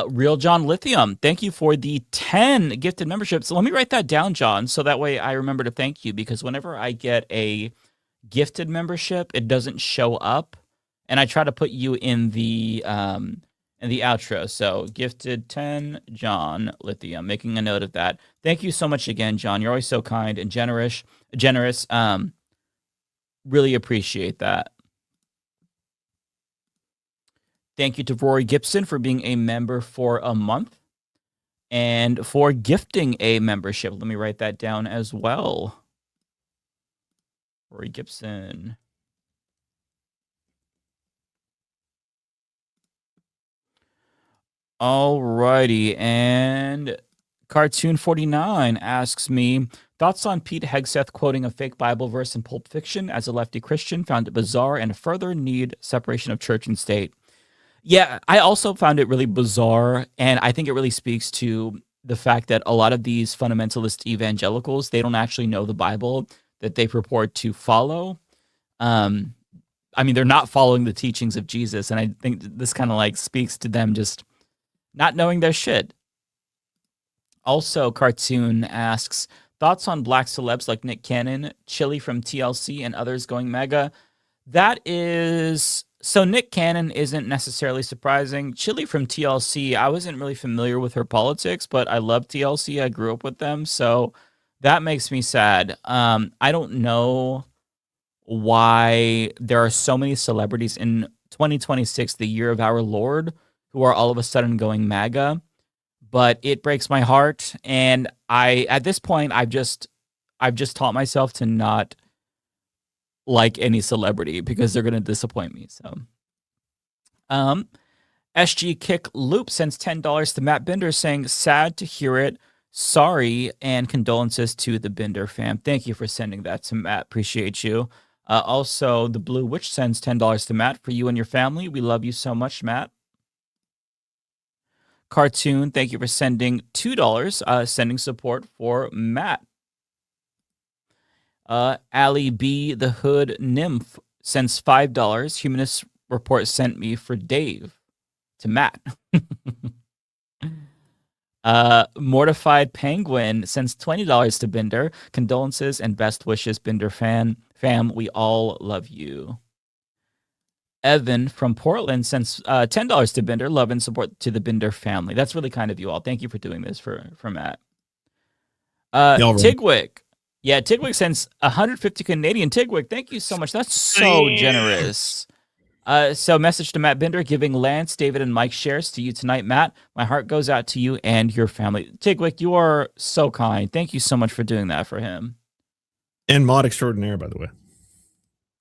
Real John Lithium, thank you for the 10 gifted memberships. So let me write that down, John, so that way I remember to thank you, because whenever I get a gifted membership, it doesn't show up, and I try to put you in the outro. So gifted 10, John Lithium, making a note of that. Thank you so much again, John. You're always so kind and generous. Really appreciate that. Thank you to Rory Gibson for being a member for a month and for gifting a membership. Let me write that down as well. Rory Gibson. Alrighty, and Cartoon 49 asks me, thoughts on Pete Hegseth quoting a fake Bible verse in Pulp Fiction as a lefty Christian, found it bizarre and further need separation of church and state. Yeah, I also found it really bizarre, and I think it really speaks to the fact that a lot of these fundamentalist evangelicals, they don't actually know the Bible that they purport to follow. I mean, they're not following the teachings of Jesus, and I think this kind of like speaks to them just not knowing their shit. Also, Cartoon asks, thoughts on black celebs like Nick Cannon, Chili from TLC, and others going mega? That is... So Nick Cannon isn't necessarily surprising. Chili from TLC, I wasn't really familiar with her politics, but I love TLC. I grew up with them, so that makes me sad. I don't know why there are so many celebrities in 2026, the year of our Lord, who are all of a sudden going MAGA, but it breaks my heart. And at this point, I've just taught myself to not like any celebrity because they're going to disappoint me. So, SG Kick Loop sends $10 to Matt Binder saying, sad to hear it. Sorry and condolences to the Binder fam. Thank you for sending that to Matt. Appreciate you. Also, the Blue Witch sends $10 to Matt for you and your family. We love you so much, Matt. Cartoon, thank you for sending $2, sending support for Matt. Ali B, the Hood Nymph, sends $5. Humanist Report sent me for Dave to Matt. Mortified Penguin sends $20 to Binder. Condolences and best wishes, Binder fam. We all love you. Evan from Portland sends $10 to Binder. Love and support to the Binder family. That's really kind of you all. Thank you for doing this for Matt. Tigwick. Yeah, Tigwick sends 150 Canadian. Tigwick, thank you so much. That's so generous. So message to Matt Binder, giving Lance, David, and Mike shares to you tonight, Matt. My heart goes out to you and your family. Tigwick, you are so kind. Thank you so much for doing that for him. And mod extraordinaire, by the way.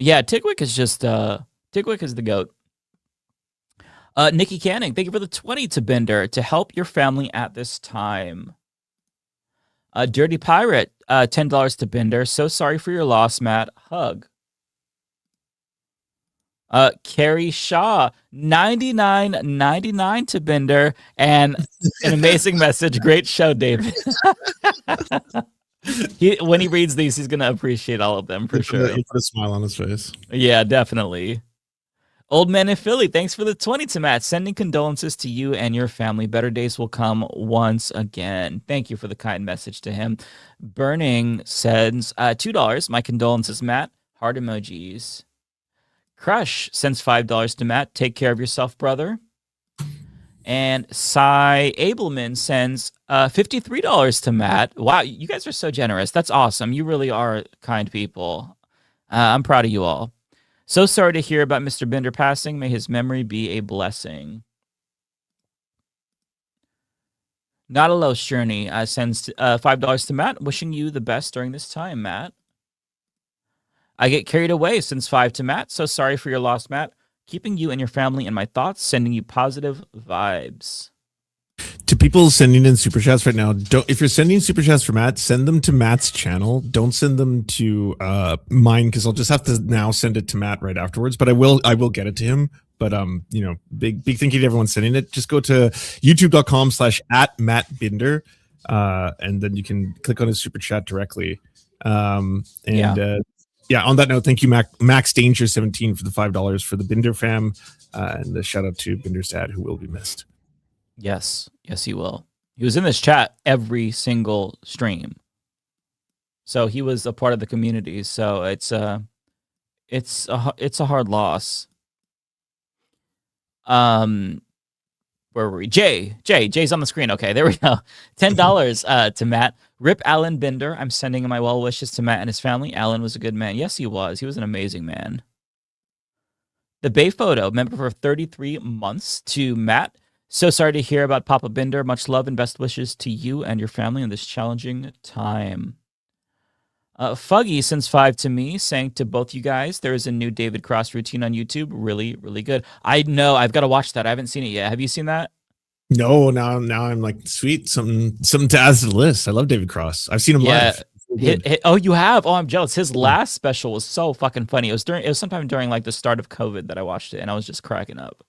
Yeah, Tigwick is just Tigwick is the GOAT. Nikki Canning, thank you for the 20 to Binder to help your family at this time. Dirty Pirate, $10 to Binder. So sorry for your loss, Matt. Hug. Carrie Shaw, $99.99 to Binder, and an amazing message. Great show, David. When he reads these, he's gonna appreciate all of them for sure. He put a smile on his face. Yeah, definitely. Old Man in Philly, thanks for the 20 to Matt. Sending condolences to you and your family. Better days will come once again. Thank you for the kind message to him. Burning sends $2. My condolences, Matt. Heart emojis. Crush sends $5 to Matt. Take care of yourself, brother. And Cy Abelman sends $53 to Matt. Wow, you guys are so generous. That's awesome. You really are kind people. I'm proud of you all. So sorry to hear about Mr. Binder passing. May his memory be a blessing. Not a low journey sends $5 to Matt. Wishing you the best during this time, Matt. I get carried away sends $5 to Matt. So sorry for your loss, Matt. Keeping you and your family in my thoughts, sending you positive vibes. To people sending in super chats right now, if you're sending super chats for Matt, send them to Matt's channel. Don't send them to mine, because I'll just have to now send it to Matt right afterwards. But I will get it to him. But big thank you to everyone sending it. Just go to youtube.com/@MattBinder, and then you can click on his super chat directly. Yeah, on that note, thank you, Max Danger 17 for the $5 for the Binder fam, and a shout out to Binder's dad, who will be missed. Yes, he will. He was in this chat every single stream, so he was a part of the community. So it's a hard loss. Where were we? Jay's on the screen. Okay, there we go. $10 to Matt. Rip Alan Binder. I'm sending my well wishes to Matt and his family. Alan was a good man. Yes, he was. He was an amazing man. The Bay Photo, member for 33 months to Matt. So sorry to hear about Papa Binder. Much love and best wishes to you and your family in this challenging time. Fuggy sends $5 to me, saying to both you guys, there is a new David Cross routine on YouTube. Really, really good. I know. I've got to watch that. I haven't seen it yet. Have you seen that? No, now I'm like, sweet, something to add to the list. I love David Cross. I've seen him live. Oh, you have? Oh, I'm jealous. His last special was so fucking funny. It was sometime during like the start of COVID that I watched it, and I was just cracking up.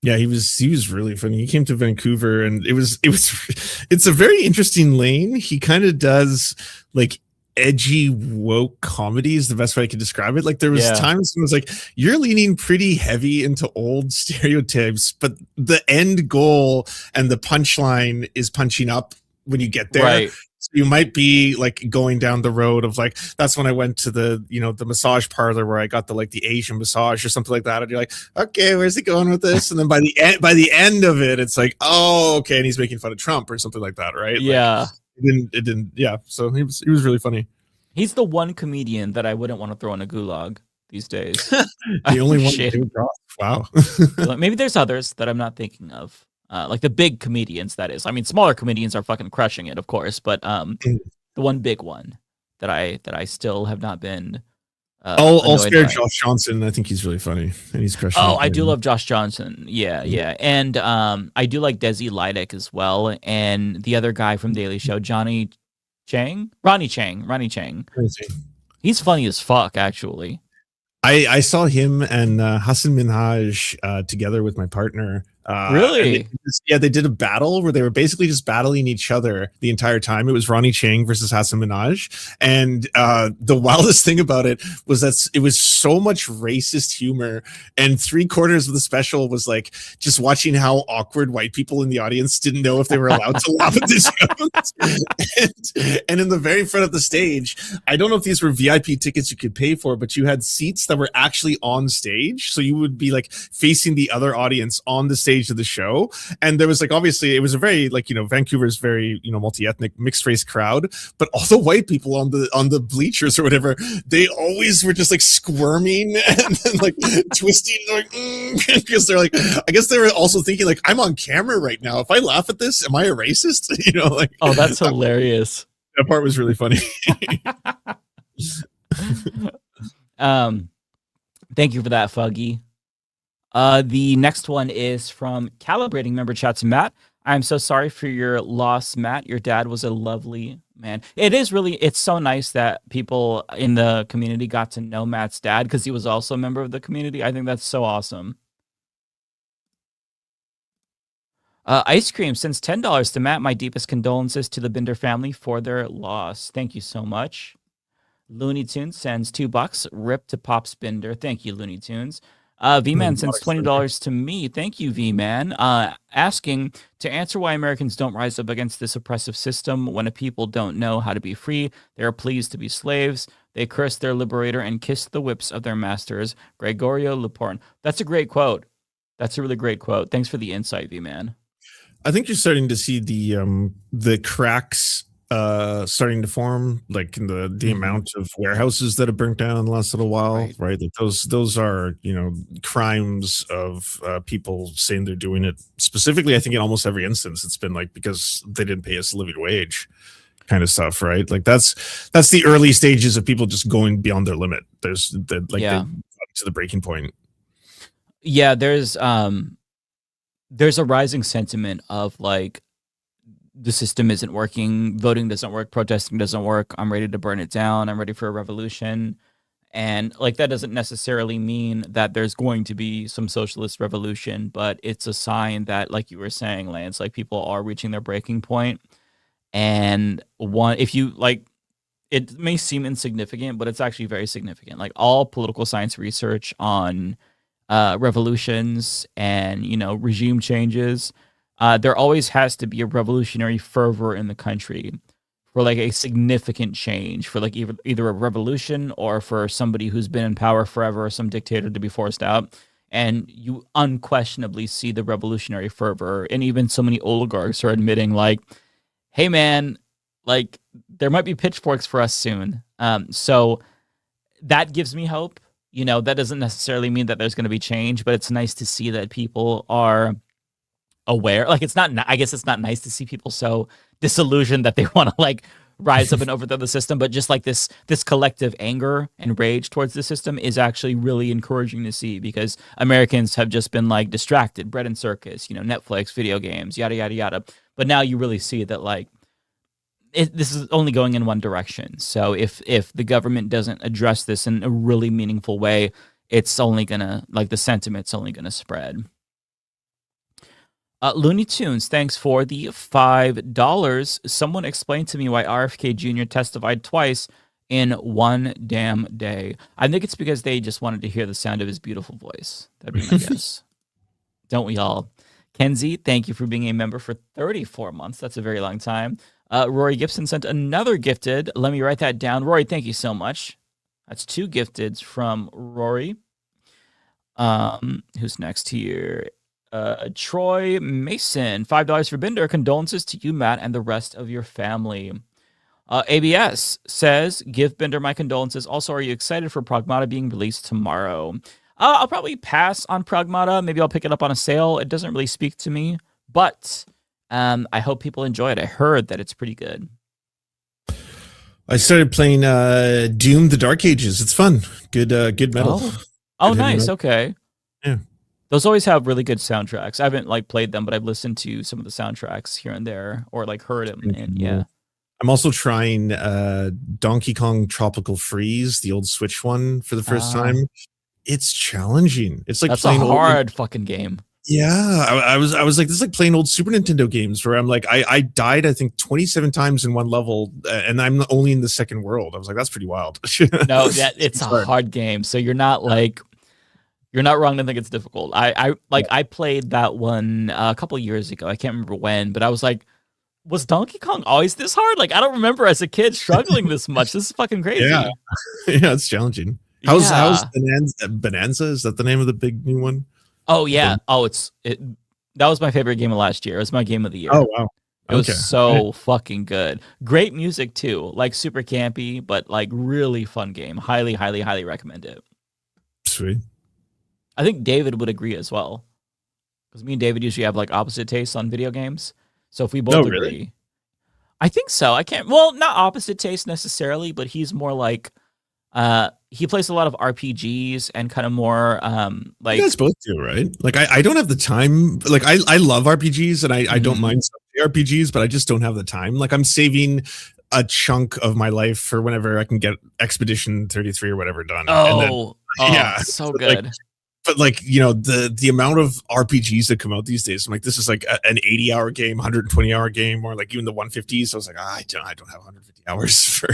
Yeah, he was really funny. He came to Vancouver, and it's a very interesting lane. He kind of does like edgy woke comedy is the best way I could describe it. Like there was times when it was like, you're leaning pretty heavy into old stereotypes, but the end goal and the punchline is punching up when you get there. Right. So you might be like going down the road of like, that's when I went to the, the massage parlor where I got the Asian massage or something like that. And you're like, okay, where's he going with this? And then by the end of it, it's like, oh, okay. And he's making fun of Trump or something like that. Right. Yeah. Like, it didn't. Yeah. So he was really funny. He's the one comedian that I wouldn't want to throw in a gulag these days. The only one. Wow. Maybe there's others that I'm not thinking of. Like the big comedians, that is. I mean, smaller comedians are fucking crushing it, of course, but the one big one that I still have not been. I'll spare Josh Johnson. I think he's really funny, and he's crushing. Oh, I do love Josh Johnson. Yeah, and I do like Desi Lydic as well, and the other guy from Daily Show, Ronnie Chang. He's funny as fuck, actually. I saw him and Hassan Minhaj together with my partner. Really? They did a battle where they were basically just battling each other the entire time. It was Ronnie Chang versus Hassan Minhaj. And the wildest thing about it was that it was so much racist humor. And 3/4 of the special was like just watching how awkward white people in the audience didn't know if they were allowed to laugh at this jokes. And in the very front of the stage, I don't know if these were VIP tickets you could pay for, but you had seats that were actually on stage. So you would be like facing the other audience on the stage of the show. And there was like, obviously it was a very like, Vancouver's very, multi-ethnic mixed race crowd, but all the white people on the bleachers or whatever, they always were just like squirming and then like twisting, like, because they're like, I guess they were also thinking like, I'm on camera right now. If I laugh at this, am I a racist? Like, oh, that's hilarious. That part was really funny. Thank you for that, Fuggy. The next one is from Calibrating member chat to Matt. I'm so sorry for your loss, Matt. Your dad was a lovely man. It's so nice that people in the community got to know Matt's dad because he was also a member of the community. I think that's so awesome. Ice Cream sends $10 to Matt. My deepest condolences to the Binder family for their loss. Thank you so much. Looney Tunes sends $2. Rip to Pops Binder. Thank you, Looney Tunes. V-Man sends $20 to me. Thank you, V-Man. Asking to answer why Americans don't rise up against this oppressive system. When a people don't know how to be free, they are pleased to be slaves. They curse their liberator and kiss the whips of their masters. Gregorio Luporn. That's a great quote. That's a really great quote. Thanks for the insight, V-Man. I think you're starting to see the cracks starting to form, like in the amount of warehouses that have burnt down in the last little while, right? Like those are crimes of people saying they're doing it specifically. I think in almost every instance, it's been like because they didn't pay us a living wage, kind of stuff, right? Like that's the early stages of people just going beyond their limit. They got to the breaking point. Yeah, there's a rising sentiment of like, the system isn't working, voting doesn't work, protesting doesn't work, I'm ready to burn it down, I'm ready for a revolution. And like that doesn't necessarily mean that there's going to be some socialist revolution, but it's a sign that, like you were saying, Lance, like people are reaching their breaking point. And if you like, it may seem insignificant, but it's actually very significant. Like all political science research on revolutions and regime changes, there always has to be a revolutionary fervor in the country for like a significant change, for like either a revolution or for somebody who's been in power forever, some dictator to be forced out. And you unquestionably see the revolutionary fervor. And even so many oligarchs are admitting like, hey man, like there might be pitchforks for us soon. So that gives me hope. That doesn't necessarily mean that there's going to be change, but it's nice to see that people are aware. Like I guess it's not nice to see people so disillusioned that they want to like rise up and overthrow the system, but just like this collective anger and rage towards the system is actually really encouraging to see, because Americans have just been like distracted, bread and circus, Netflix, video games, yada yada yada. But now you really see that like this is only going in one direction. So if the government doesn't address this in a really meaningful way, it's only gonna the sentiment's only gonna spread. Looney Tunes, thanks for the $5. Someone explained to me why RFK Jr. testified twice in one damn day. I think it's because they just wanted to hear the sound of his beautiful voice. That'd be my guess. Don't we all? Kenzie, thank you for being a member for 34 months. That's a very long time. Rory Gibson sent another gifted. Let me write that down. Rory, thank you so much. That's 2 gifteds from Rory. Who's next here? Troy Mason, $5 for Binder. Condolences to you, Matt, and the rest of your family. ABS says, give Binder my condolences. Also, are you excited for Pragmata being released tomorrow? I'll probably pass on Pragmata. Maybe I'll pick it up on a sale. It doesn't really speak to me, but I hope people enjoy it. I heard that it's pretty good. I started playing Doom: The Dark Ages. It's fun. Good metal. Oh, nice. Okay. Yeah. Those always have really good soundtracks. I haven't played them, but I've listened to some of the soundtracks here and there, or heard them. And yeah, I'm also trying Donkey Kong Tropical Freeze, the old Switch one, for the first time. It's challenging. It's like that's playing a hard fucking game. Yeah, I was like, this is like playing old Super Nintendo games where I'm like, I died I think 27 times in one level, and I'm only in the second world. I was like, that's pretty wild. No, it's a hard game, so you're not you're not wrong to think it's difficult. I played that one a couple years ago. I can't remember when, but I was like, was Donkey Kong always this hard? I don't remember as a kid struggling this much. This is fucking crazy. Yeah, it's challenging. How's Bonanza? Is that the name of the big new one? Oh yeah. That was my favorite game of last year. It was my game of the year. Oh wow. It was so fucking good. Great music too. Super campy, but really fun game. Highly, highly, highly recommend it. Sweet. I think David would agree as well, because me and David usually have opposite tastes on video games. So if we both agree, really? I think so. I can't. Well, not opposite taste necessarily, but he's more he plays a lot of RPGs and kind of more you guys both do, right? I don't have the time. I love RPGs and I don't mind some RPGs, but I just don't have the time. I'm saving a chunk of my life for whenever I can get Expedition 33 or whatever done. Yeah, so good. But the amount of RPGs that come out these days, I'm like, this is an 80-hour game, 120-hour game, or even the 150s. So I was like, I don't have 150 hours for.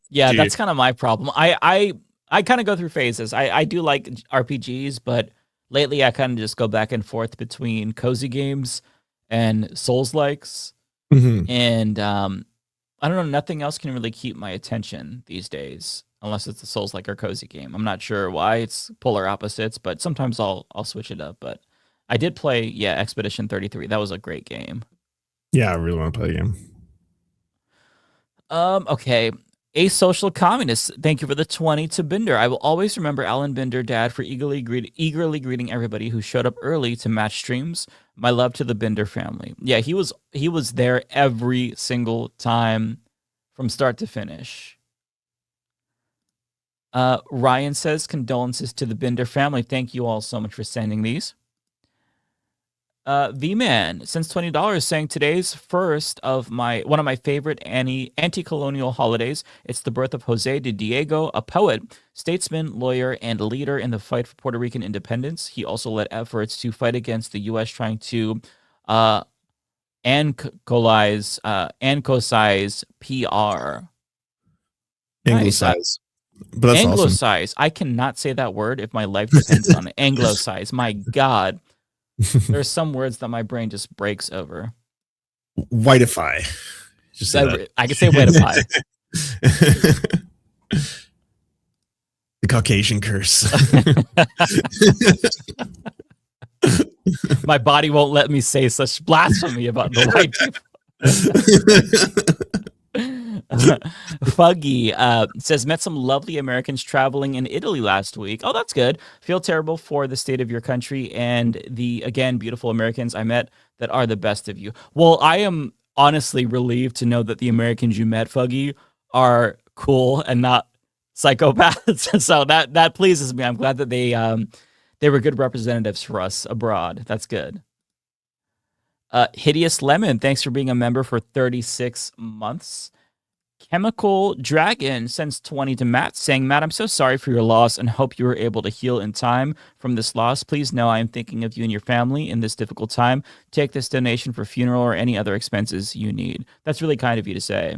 Yeah, that's kind of my problem. I kind of go through phases. I do like RPGs, but lately I kind of just go back and forth between cozy games and Souls-likes. Mm-hmm. And I don't know, nothing else can really keep my attention these days, unless it's a Souls-like or cozy game. I'm not sure why. It's polar opposites, but sometimes I'll switch it up. But I did play, Expedition 33. That was a great game. Yeah, I really want to play a game. Okay. A Social Communist, thank you for the 20 to Binder. I will always remember Alan Binder, Dad, for eagerly greeting everybody who showed up early to match streams. My love to the Binder family. Yeah, he was there every single time from start to finish. Ryan says, condolences to the Binder family. Thank you all so much for sending these. V-Man sends $20, saying today's first of one of my favorite anti-colonial holidays. It's the birth of Jose de Diego, a poet, statesman, lawyer, and leader in the fight for Puerto Rican independence. He also led efforts to fight against the U.S. trying to ancosize PR. Anglicize. But that's Anglicize. awesome. I cannot say that word if my life depends on it. Anglicize. My God. There's some words that my brain just breaks over. Whiteify. Just say that. I can say whiteify. The Caucasian curse. My body won't let me say such blasphemy about the white people. Fuggy says, met some lovely Americans traveling in Italy last week. Oh, that's good. Feel terrible for the state of your country and the, again, beautiful Americans I met that are the best of you. Well, I am honestly relieved to know that the Americans you met, Fuggy, are cool and not psychopaths. So that pleases me. I'm glad that they were good representatives for us abroad. That's good. Hideous Lemon, thanks for being a member for 36 months. Chemical Dragon sends 20 to Matt, saying, Matt, I'm so sorry for your loss and hope you were able to heal in time from this loss. Please know I am thinking of you and your family in this difficult time. Take this donation for funeral or any other expenses you need. That's really kind of you to say.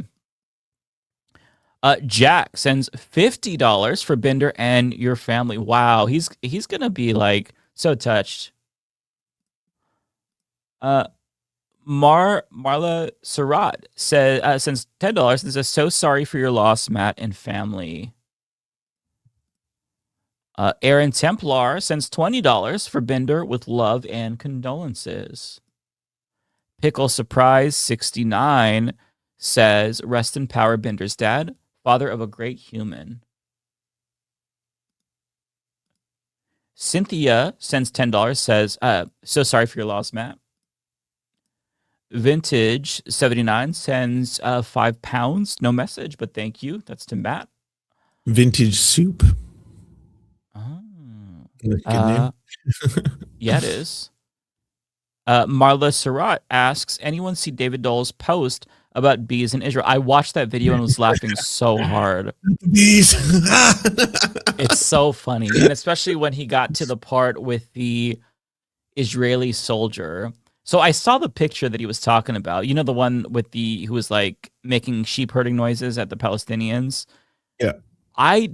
Jack sends $50 for Bender and your family. Wow, he's gonna be like so touched. Marla Surratt sends $10 and says, so sorry for your loss, Matt and family. Aaron Templar sends $20 for Bender with love and condolences. Pickle Surprise 69 says, rest in power, Bender's dad, father of a great human. Cynthia sends $10, says, so sorry for your loss, Matt. Vintage 79 sends £5. No message, but thank you. That's to Matt. Vintage Soup. Oh. Good name. Yeah, it is. Marla Surratt asks, anyone see David Dole's post about bees in Israel? I watched that video and was laughing so hard. Bees. It's so funny. And especially when he got to the part with the Israeli soldier. So I saw the picture that he was talking about. You know, the one with who was like making sheep herding noises at the Palestinians. Yeah.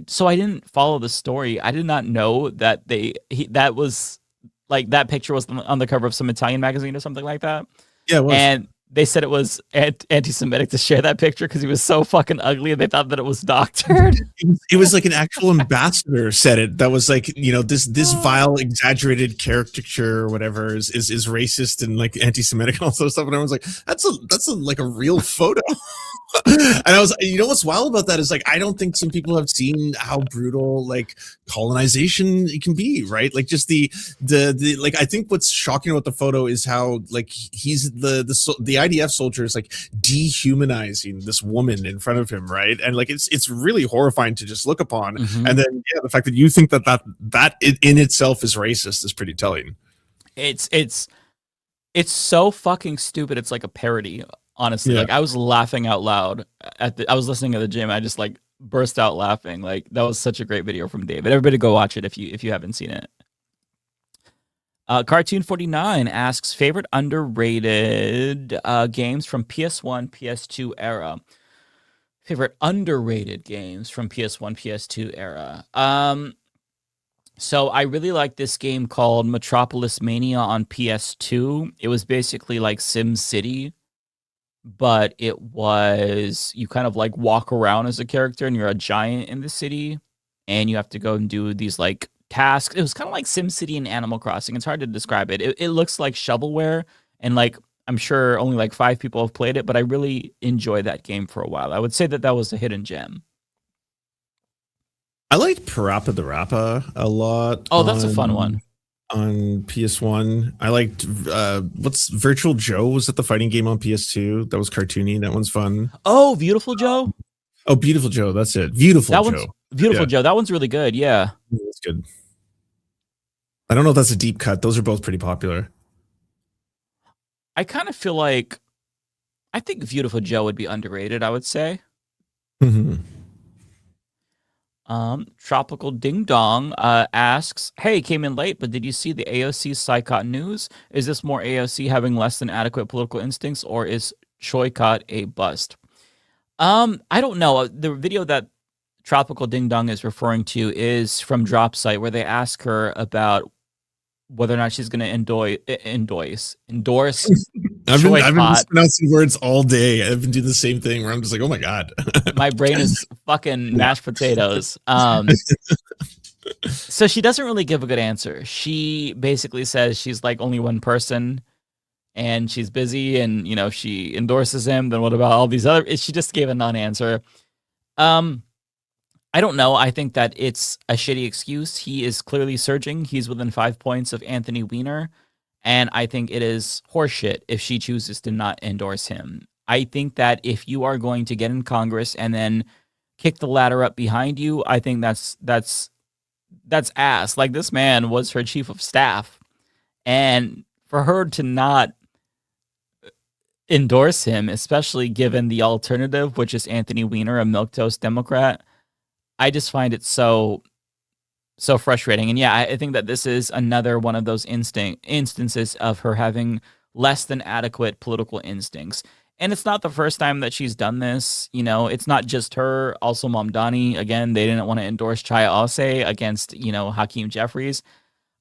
So I didn't follow the story. I did not know that that was like that picture was on the cover of some Italian magazine or something like that. Yeah, it was. And they said it was anti-Semitic to share that picture because he was so fucking ugly and they thought that it was doctored. It was like an actual ambassador said it. That was like, this vile, exaggerated caricature or whatever is racist and like anti-Semitic and all that stuff. And I was like, that's like a real photo. And I was, what's wild about that is like, I don't think some people have seen how brutal like colonization it can be, right? Like just the like, I think what's shocking about the photo is how like he's the IDF soldier is like dehumanizing this woman in front of him, right? And like it's really horrifying to just look upon. Mm-hmm. And then the fact that you think that in itself is racist is pretty telling. It's so fucking stupid. It's like a parody. Honestly, Yeah. like I was laughing out loud I was listening at the gym. I just like burst out laughing. Like that was such a great video from David. Everybody go watch it if you haven't seen it. Cartoon 49 asks favorite underrated games from PS1, PS2 era. Favorite underrated games from PS1, PS2 era. So I really like this game called Metropolis Mania on PS2. It was basically like Sim City, but it was you kind of like walk around as a character and you're a giant in the city and you have to go and do these like tasks. It was kind of like SimCity and Animal Crossing. It's hard to describe it. It looks like shovelware and like I'm sure only like 5 people have played it, but I really enjoyed that game for a while. I would say that was a hidden gem. I liked Parappa the Rappa a lot. Oh, that's a fun one. On PS1. I liked what's Virtual Joe? Was that the fighting game on PS2? That was cartoony. That one's fun. Oh, Beautiful Joe? Oh, Beautiful Joe. That's it. Beautiful Joe. Beautiful Joe. That one's really good. Yeah. That's good. I don't know if that's a deep cut. Those are both pretty popular. I kind of feel like I think Beautiful Joe would be underrated, I would say. Mm-hmm. Tropical Ding Dong asks, hey, came in late, but did you see the AOC Psychot news? Is this more AOC having less than adequate political instincts, or is Choicot a bust? I don't know. The video that Tropical Ding Dong is referring to is from Drop Site, where they ask her about whether or not she's going to endorse I've been Choicot. mispronouncing words all day. I've been doing the same thing where I'm just like, oh my God. My brain is fucking mashed potatoes. So she doesn't really give a good answer. She basically says she's like only one person and she's busy and, if she endorses him, then what about all these other? She just gave a non-answer. I don't know. I think that it's a shitty excuse. He is clearly surging. He's within 5 points of Anthony Weiner. And I think it is horseshit if she chooses to not endorse him. I think that if you are going to get in Congress and then kick the ladder up behind you, I think that's ass. Like, this man was her chief of staff, and for her to not endorse him, especially given the alternative, which is Anthony Weiner, a milquetoast Democrat, I just find it so frustrating. And yeah, I think that this is another one of those instances of her having less than adequate political instincts. And it's not the first time that she's done this. You know, it's not just her. Also, Mamdani, again, they didn't want to endorse Chaya Ose against, Hakeem Jeffries.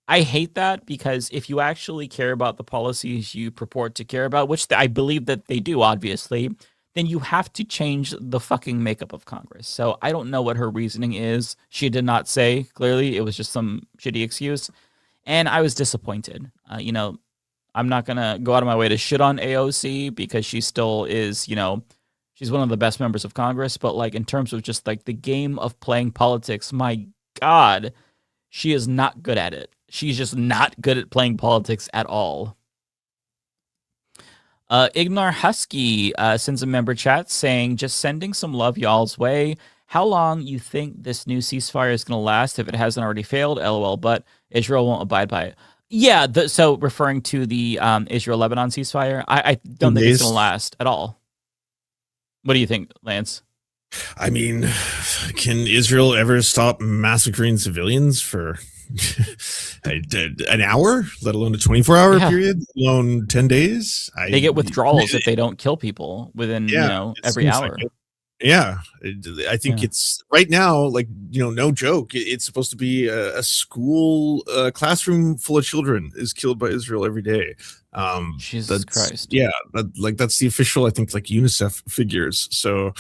I hate that, because if you actually care about the policies you purport to care about, which I believe that they do, obviously, then you have to change the fucking makeup of Congress. So I don't know what her reasoning is. She did not say, clearly. It was just some shitty excuse. And I was disappointed. I'm not going to go out of my way to shit on AOC, because she still is, she's one of the best members of Congress. But like, in terms of just like the game of playing politics, my God, she is not good at it. She's just not good at playing politics at all. Ignar Husky sends a member chat saying, just sending some love y'all's way. How long you think this new ceasefire is going to last if it hasn't already failed? LOL, but Israel won't abide by it. Yeah, so referring to the Israel-Lebanon ceasefire, I don't think it's going to last at all. What do you think, Lance? I mean, can Israel ever stop massacring civilians for an hour, let alone a 24-hour period, let alone 10 days? They get withdrawals if they don't kill people within, every hour. I think it's right now, like, no joke. It's supposed to be a school classroom full of children is killed by Israel every day. Jesus Christ. Yeah. That's the official, I think, like UNICEF figures. So,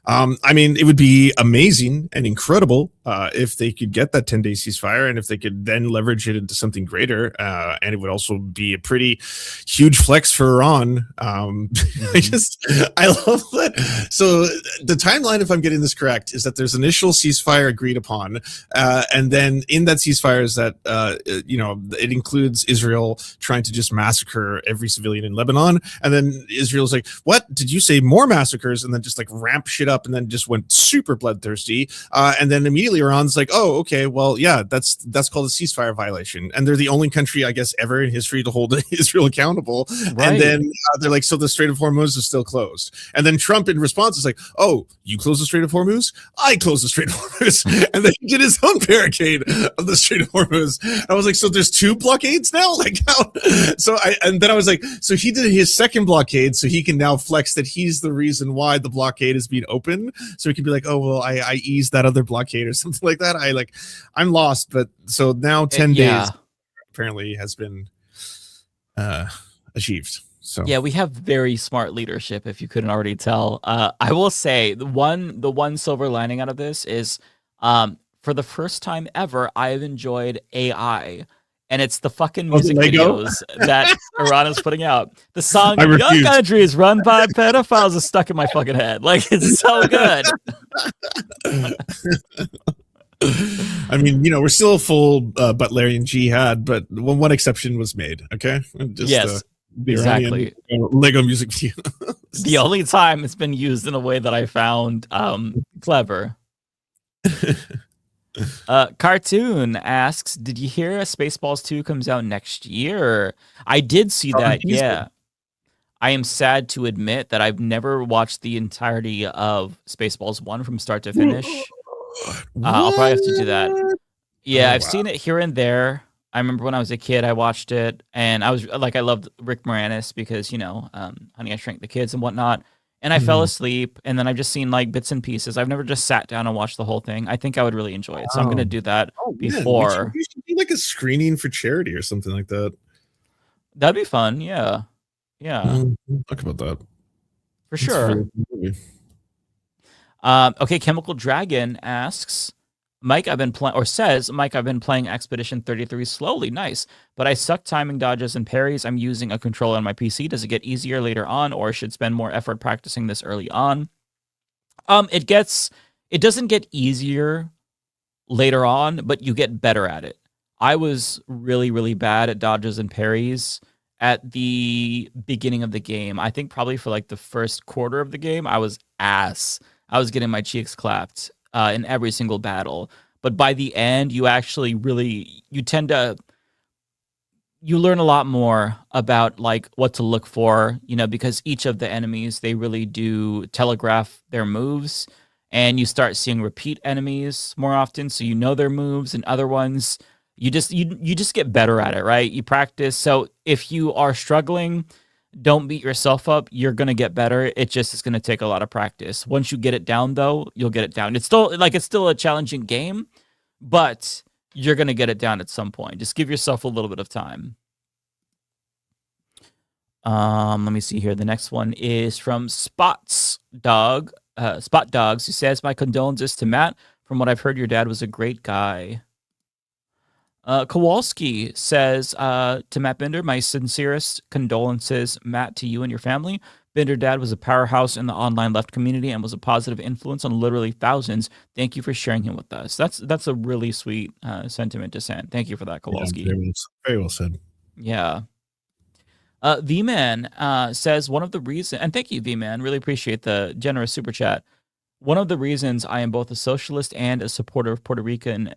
I mean, it would be amazing and incredible if they could get that 10-day ceasefire, and if they could then leverage it into something greater. And it would also be a pretty huge flex for Iran. I love that. So the timeline, if I'm getting this correct, is that there's initial ceasefire agreed upon. And then in that ceasefire is that, it includes Israel trying to just massacre every civilian in Lebanon. And then Israel's like, what? Did you say more massacres? And then just like ramp shit up, and then just went super bloodthirsty. And then immediately Iran's like, oh, okay, well, yeah, that's called a ceasefire violation. And they're the only country, I guess, ever in history to hold Israel accountable. Right. And then they're like, so the Strait of Hormuz is still closed. And then Trump in response is like, oh, you close the Strait of Hormuz? I close the Strait of Hormuz. And then he did his own barricade of the Strait of Hormuz. I was like, so there's two blockades now? Like, how? And then I was like, so he did his second blockade, so he can now flex that he's the reason why the blockade is being open. So he can be like, oh, well, I eased that other blockade or something like that. I'm lost. But so now 10 days apparently has been achieved. So yeah, we have very smart leadership, if you couldn't already tell. I will say the one silver lining out of this is for the first time ever, I've enjoyed AI. And it's the fucking music videos that Iran is putting out. The song "Young Country" is run by pedophiles is stuck in my fucking head. Like, it's so good. I mean, we're still a full Butlerian jihad, but one exception was made. Okay, yes, exactly. Lego music video. The only time it's been used in a way that I found clever. Cartoon asks, did you hear Spaceballs 2 comes out next year? I did see that, yeah. I am sad to admit that I've never watched the entirety of Spaceballs 1 from start to finish. I'll probably have to do that. Yeah, I've seen it here and there. I remember when I was a kid, I watched it, and I was like, I loved Rick Moranis because, Honey, I Shrunk the Kids and whatnot. And I fell asleep, and then I've just seen like bits and pieces. I've never just sat down and watched the whole thing. I think I would really enjoy it, so I'm going to do that before. We should do like a screening for charity or something like that. That'd be fun. Yeah. We'll talk about that for sure. Okay, Chemical Dragon asks, Mike, I've been playing Expedition 33 slowly. Nice. But I suck timing dodges and parries. I'm using a controller on my PC. Does it get easier later on, or should spend more effort practicing this early on? It doesn't get easier later on, but you get better at it. I was really, really bad at dodges and parries at the beginning of the game. I think probably for like the first quarter of the game, I was ass. I was getting my cheeks clapped in every single battle. But by the end, you actually really, you learn a lot more about like what to look for, because each of the enemies, they really do telegraph their moves, and you start seeing repeat enemies more often. So you know their moves, and other ones, you just get better at it, right? You practice. So if you are struggling, don't beat yourself up. You're going to get better. It just is going to take a lot of practice. Once you get it down though, you'll get it down. It's still a challenging game, but you're going to get it down at some point. Just give yourself a little bit of time. Let me see here. The next one is from Spot Dogs, who says, "My condolences to Matt. From what I've heard, your dad was a great guy." Kowalski says, to Matt Bender, "My sincerest condolences, Matt, to you and your family. Bender dad was a powerhouse in the online left community and was a positive influence on literally thousands. Thank you for sharing him with us." That's a really sweet sentiment to send. Thank you for that, Kowalski. Yeah, very well said. Yeah. V-Man says, "One of the reasons," and thank you, V-Man, really appreciate the generous super chat. "One of the reasons I am both a socialist and a supporter of Puerto Rican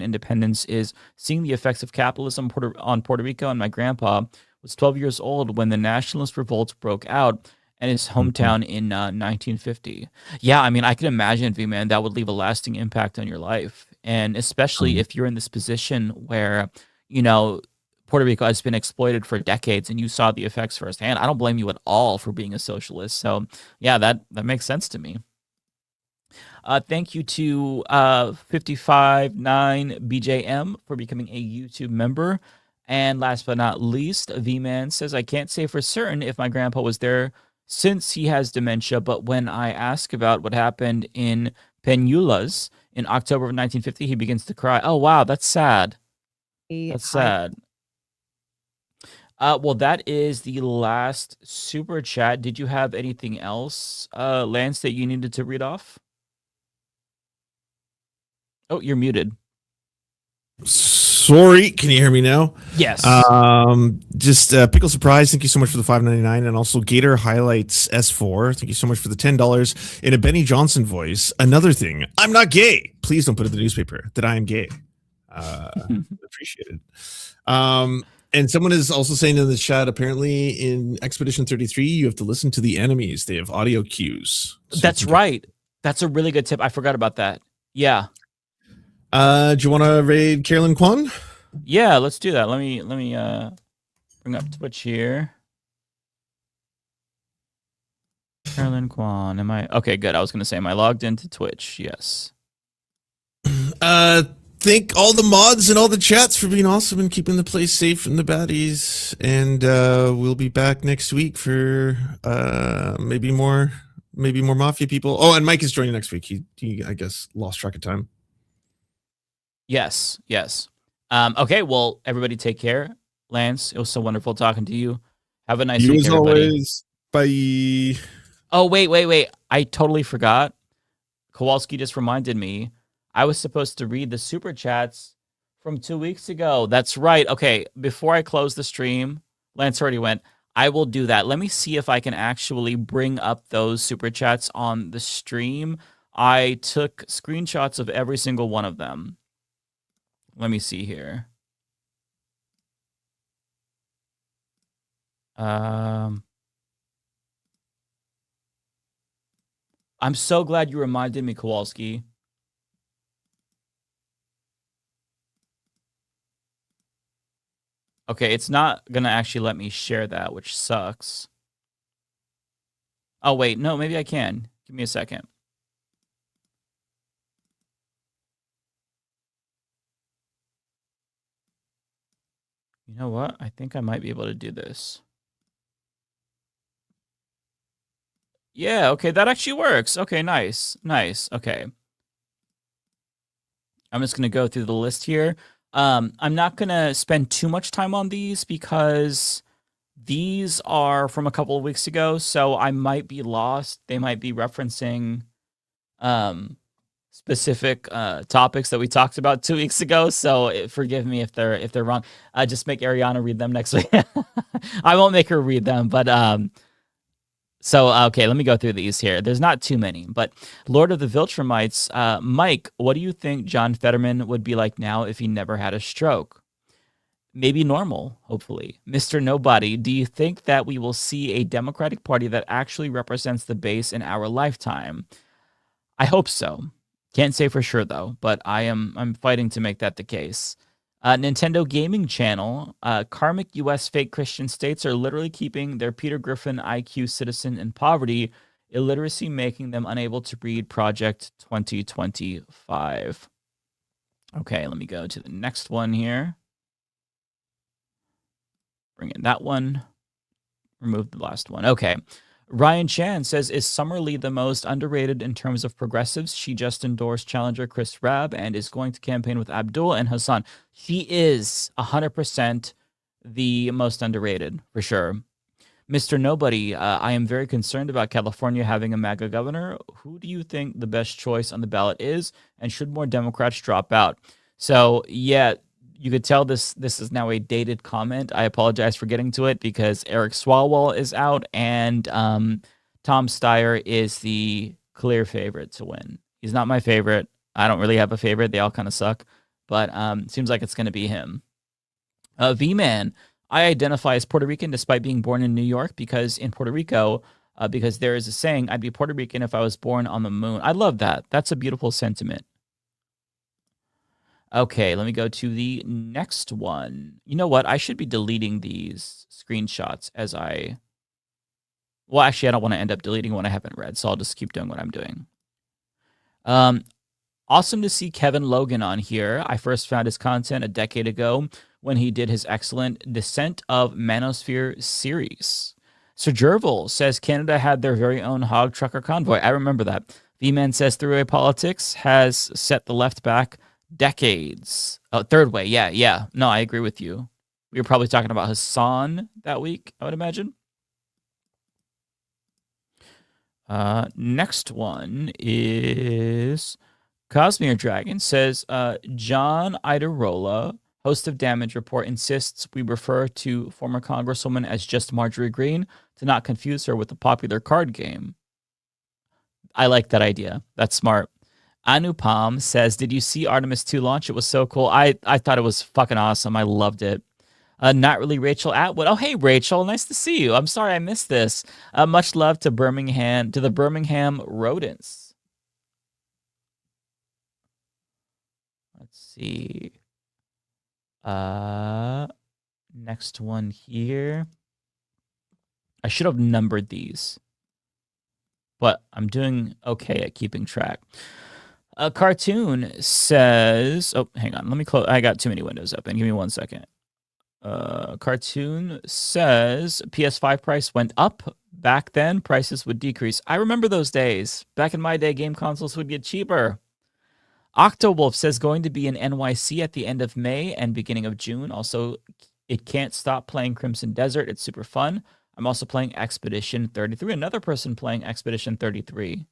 independence is seeing the effects of capitalism on Puerto Rico, and my grandpa was 12 years old when the nationalist revolts broke out in his hometown in 1950. Yeah, I mean, I can imagine, V-Man, that would leave a lasting impact on your life, and especially if you're in this position where, Puerto Rico has been exploited for decades and you saw the effects firsthand. I don't blame you at all for being a socialist. So yeah, that makes sense to me. Thank you to 559BJM for becoming a YouTube member. And last but not least, V-Man says, "I can't say for certain if my grandpa was there since he has dementia, but when I ask about what happened in Peñuelas in October of 1950, he begins to cry." Oh, wow, that's sad. That's sad. Well, that is the last super chat. Did you have anything else, Lance, that you needed to read off? Oh, you're muted. Sorry, can you hear me now? Yes. Just Pickle Surprise, thank you so much for the $5.99, and also Gator Highlights S4, thank you so much for the $10 in a Benny Johnson voice. Another thing, I'm not gay. Please don't put in the newspaper that I am gay. Appreciate it. And someone is also saying in the chat, apparently in Expedition 33, you have to listen to the enemies. They have audio cues. So that's right. That's a really good tip. I forgot about that. Yeah. Do you want to raid Carolyn Kwan? Yeah, let's do that. Let me bring up Twitch here. Carolyn Kwan. Okay, good. I was going to say, am I logged into Twitch? Yes. Thank all the mods and all the chats for being awesome and keeping the place safe from the baddies. And we'll be back next week for maybe more Mafia people. Oh, and Mike is joining next week. He I guess lost track of time. Yes. Okay, well, everybody take care. Lance, it was so wonderful talking to you. Have a nice week, everybody. Always. Bye. Oh, wait. I totally forgot. Kowalski just reminded me. I was supposed to read the super chats from 2 weeks ago. That's right. Okay, before I close the stream, Lance already went. I will do that. Let me see if I can actually bring up those super chats on the stream. I took screenshots of every single one of them. Let me see here. I'm so glad you reminded me, Kowalski. Okay, it's not going to actually let me share that, which sucks. Oh, wait. No, maybe I can. Give me a second. You know what? I think I might be able to do this. Yeah, okay, that actually works. Okay, nice. Okay. I'm just going to go through the list here. I'm not going to spend too much time on these because these are from a couple of weeks ago, so I might be lost. They might be referencing specific topics that we talked about 2 weeks ago. So forgive me if they're wrong. Just make Ariana read them next week. I won't make her read them, but so okay, let me go through these here. There's not too many, but Lord of the Viltrumites, Mike, what do you think John Fetterman would be like now if he never had a stroke? Maybe normal, hopefully. Mr. Nobody, do you think that we will see a Democratic Party that actually represents the base in our lifetime? I hope so. Can't say for sure though, but I'm fighting to make that the case. Nintendo Gaming Channel, karmic U.S. fake Christian states are literally keeping their Peter Griffin IQ citizen in poverty, illiteracy making them unable to read Project 2025. Okay, let me go to the next one here. Bring in that one. Remove the last one. Okay. Ryan Chan says, is Summer Lee the most underrated in terms of progressives? She just endorsed challenger Chris Rabb and is going to campaign with Abdul and Hassan. She is 100% the most underrated, for sure. Mr. Nobody, I am very concerned about California having a MAGA governor. Who do you think the best choice on the ballot is? And should more Democrats drop out? So, yeah, you could tell this is now a dated comment. I apologize for getting to it because Eric Swalwell is out and Tom Steyer is the clear favorite to win. He's not my favorite. I don't really have a favorite. They all kind of suck. But seems like it's going to be him. V-Man, I identify as Puerto Rican despite being born in New York because in Puerto Rico, because there is a saying, I'd be Puerto Rican if I was born on the moon. I love that. That's a beautiful sentiment. Okay, let me go to the next one. You know what? I should be deleting these screenshots as I... Well, actually, I don't want to end up deleting one I haven't read, so I'll just keep doing what I'm doing. Awesome to see Kevin Logan on here. I first found his content a decade ago when he did his excellent Descent of Manosphere series. Sir Gerbil says Canada had their very own hog trucker convoy. I remember that. V-Man says Three-Way Politics has set the left back decades. Oh, Third Way. Yeah. No, I agree with you. We were probably talking about Hassan that week, I would imagine. Next one is Cosmere Dragon says John Idarola, host of Damage Report, insists we refer to former Congresswoman as just Marjorie Green to not confuse her with the popular card game. I like that idea. That's smart. Anupam says, did you see Artemis 2 launch? It was so cool. I thought it was fucking awesome. I loved it. Not really Rachel Atwood. Oh, hey, Rachel. Nice to see you. I'm sorry I missed this. Much love to the Birmingham Rodents. Let's see. Next one here. I should have numbered these, but I'm doing okay at keeping track. A cartoon says, oh, hang on. Let me close. I got too many windows open. Give me 1 second. Cartoon says PS5 price went up. Back then, prices would decrease. I remember those days. Back in my day, game consoles would get cheaper. Octowolf says going to be in NYC at the end of May and beginning of June. Also, it can't stop playing Crimson Desert. It's super fun. I'm also playing Expedition 33. Another person playing Expedition 33.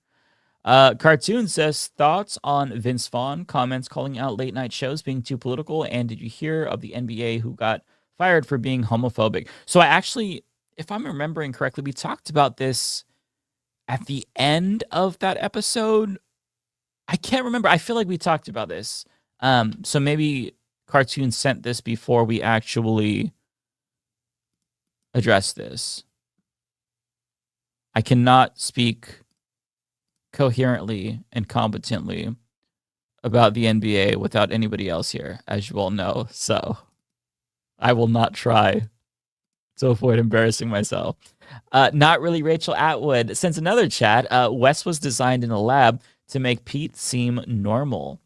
Cartoon says, thoughts on Vince Vaughn, comments calling out late night shows being too political, and did you hear of the NBA who got fired for being homophobic? So I actually, if I'm remembering correctly, we talked about this at the end of that episode. I can't remember. I feel like we talked about this. So maybe Cartoon sent this before we actually addressed this. I cannot speak coherently and competently about the NBA without anybody else here, as you all know. So I will not try to avoid embarrassing myself. Not really Rachel Atwood. Since another chat, Wes was designed in a lab to make Pete seem normal.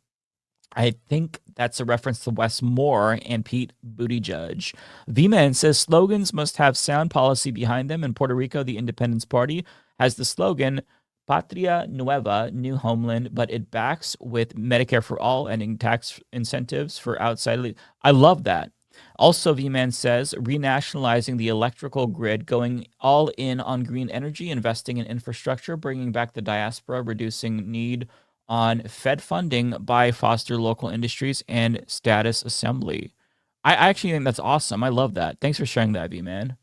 I think that's a reference to Wes Moore and Pete Buttigieg. V-Man says slogans must have sound policy behind them. In Puerto Rico, the Independence Party has the slogan Patria Nueva, New Homeland, but it backs with Medicare for all, ending tax incentives for outside. I love that. Also, V-Man says renationalizing the electrical grid, going all in on green energy, investing in infrastructure, bringing back the diaspora, reducing need on Fed funding by foster local industries and status assembly. I actually think that's awesome. I love that. Thanks for sharing that, V-Man.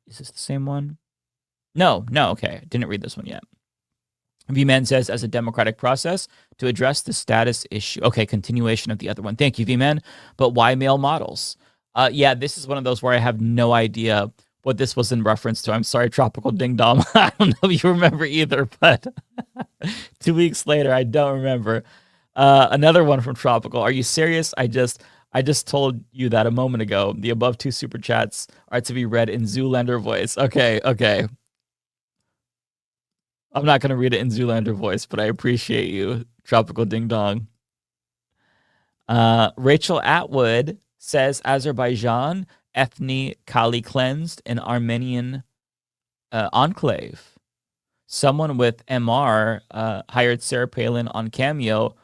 Is this the same one? No, okay. Didn't read this one yet. V-Man says, as a democratic process to address the status issue. Okay, continuation of the other one. Thank you, V-Man. But why male models? Yeah, this is one of those where I have no idea what this was in reference to. I'm sorry, Tropical Ding Dong. I don't know if you remember either, but 2 weeks later, I don't remember. Another one from Tropical. Are you serious? I just told you that a moment ago. The above 2 super chats are to be read in Zoolander voice. Okay. I'm not going to read it in Zoolander voice, but I appreciate you, Tropical Ding Dong. Rachel Atwood says Azerbaijan, ethnically cleansed an Armenian enclave. Someone with MR hired Sarah Palin on Cameo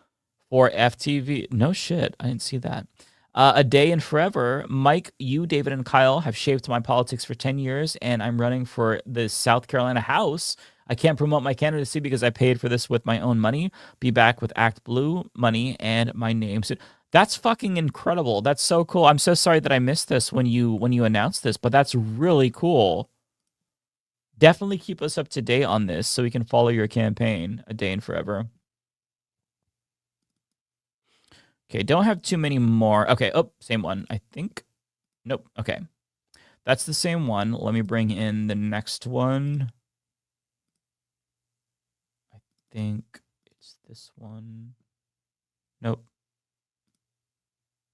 for FTV. No shit, I didn't see that. A Day and Forever. Mike, you, David, and Kyle have shaped my politics for 10 years, and I'm running for the South Carolina House. I can't promote my candidacy because I paid for this with my own money. Be back with Act Blue money and my name. So that's fucking incredible. That's so cool. I'm so sorry that I missed this when you announced this, but that's really cool. Definitely keep us up to date on this so we can follow your campaign, A Day and Forever. Okay, don't have too many more. Okay, same one, I think. Nope, okay. That's the same one. Let me bring in the next one. I think it's this one. Nope.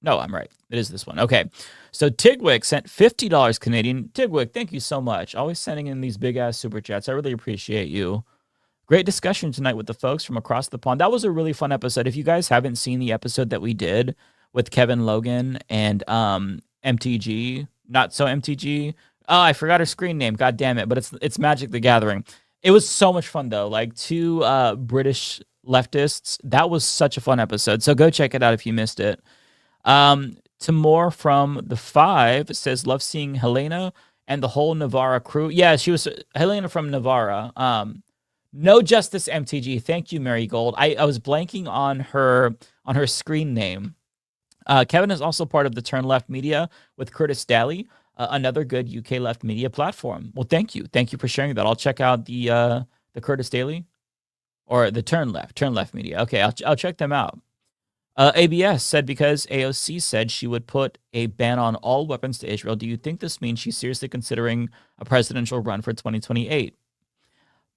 No, I'm right. It is this one. Okay. So Tigwick sent $50 Canadian. Tigwick, thank you so much. Always sending in these big-ass super chats. I really appreciate you. Great discussion tonight with the folks from across the pond. That was a really fun episode. If you guys haven't seen the episode that we did with Kevin Logan and MTG, not so MTG. Oh, I forgot her screen name. God damn it. But it's Magic the Gathering. It was so much fun, though. Like 2 British leftists. That was such a fun episode. So go check it out if you missed it. Timor from the 5 says, love seeing Helena and the whole Navarra crew. Yeah, she was Helena from Navarra. No Justice MTG. Thank you, Marigold. I was blanking on her screen name. Kevin is also part of the Turn Left Media with Curtis Daly, another good UK left media platform. Well, thank you. Thank you for sharing that. I'll check out the Curtis Daly or the Turn Left Media. Okay, I'll check them out. ABS said because AOC said she would put a ban on all weapons to Israel, do you think this means she's seriously considering a presidential run for 2028?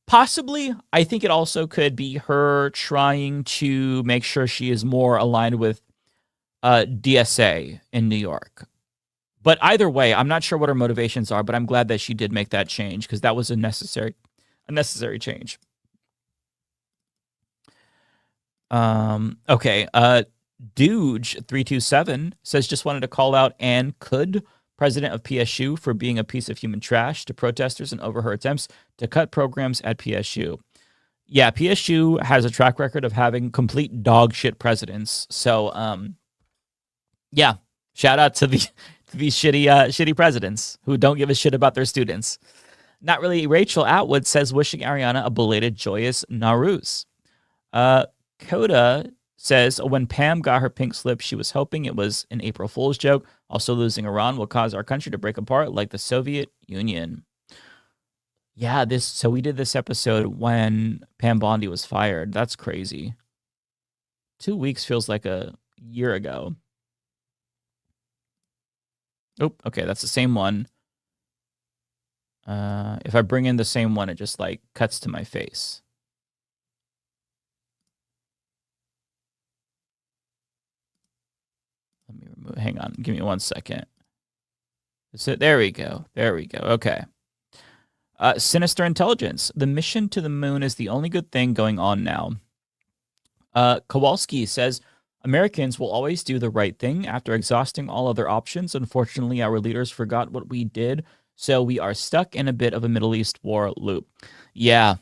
Possibly. I think it also could be her trying to make sure she is more aligned with DSA in New York. But either way, I'm not sure what her motivations are, but I'm glad that she did make that change because that was a necessary change. Okay. Dooge327 says, just wanted to call out Ann Could, president of PSU, for being a piece of human trash to protesters and over her attempts to cut programs at PSU. Yeah, PSU has a track record of having complete dog shit presidents. So, yeah, shout out to these shitty presidents who don't give a shit about their students. Not really. Rachel Atwood says, wishing Ariana a belated joyous Nowruz. Coda says, when Pam got her pink slip, she was hoping it was an April Fool's joke. Also, losing Iran will cause our country to break apart like the Soviet Union. Yeah, so we did this episode when Pam Bondi was fired. That's crazy. 2 weeks feels like a year ago. Oh, okay, that's the same one. If I bring in the same one, it just like cuts to my face. Let me remove. Hang on. Give me 1 second. There we go. Okay. Sinister Intelligence. The mission to the moon is the only good thing going on now. Kowalski says, Americans will always do the right thing after exhausting all other options. Unfortunately, our leaders forgot what we did, so we are stuck in a bit of a Middle East war loop. Yeah.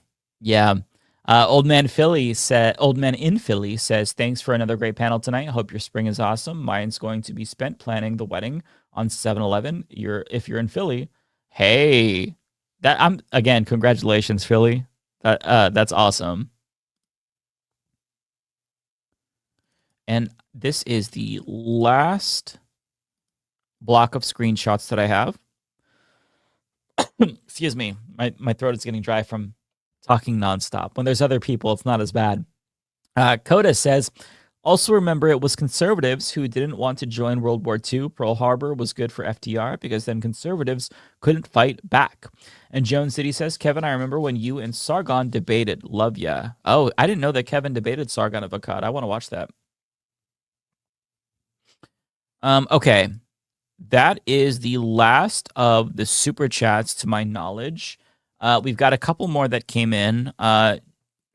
Old Man in Philly says, thanks for another great panel tonight. I hope your spring is awesome. Mine's going to be spent planning the wedding on 7-Eleven. If you're in Philly, hey, again, congratulations, Philly. That's awesome. And this is the last block of screenshots that I have. Excuse me. My throat is getting dry from talking nonstop. When there's other people, it's not as bad. Coda says, also remember it was conservatives who didn't want to join World War II. Pearl Harbor was good for FDR because then conservatives couldn't fight back. And Jones City says, Kevin, I remember when you and Sargon debated. Love ya. Oh, I didn't know that Kevin debated Sargon of Akkad. I want to watch that. Okay. That is the last of the super chats to my knowledge. We've got a couple more that came in.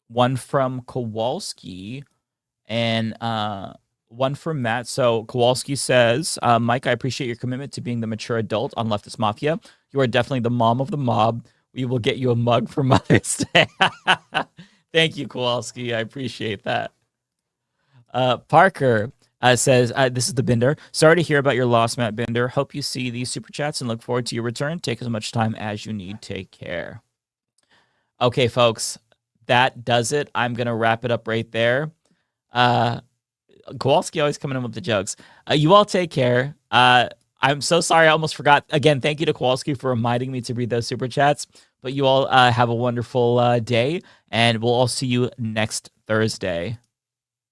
One from Kowalski and one from Matt. So Kowalski says, Mike, I appreciate your commitment to being the mature adult on Leftist Mafia. You are definitely the mom of the mob. We will get you a mug for Mother's Day. Thank you, Kowalski. I appreciate that. Parker says, this is the Binder. Sorry to hear about your loss, Matt Binder. Hope you see these super chats and look forward to your return. Take as much time as you need. Take care. Okay, folks, that does it. I'm going to wrap it up right there. Kowalski always coming in with the jokes. You all take care. I'm so sorry. I almost forgot. Again, thank you to Kowalski for reminding me to read those super chats. But you all have a wonderful day, and we'll all see you next Thursday.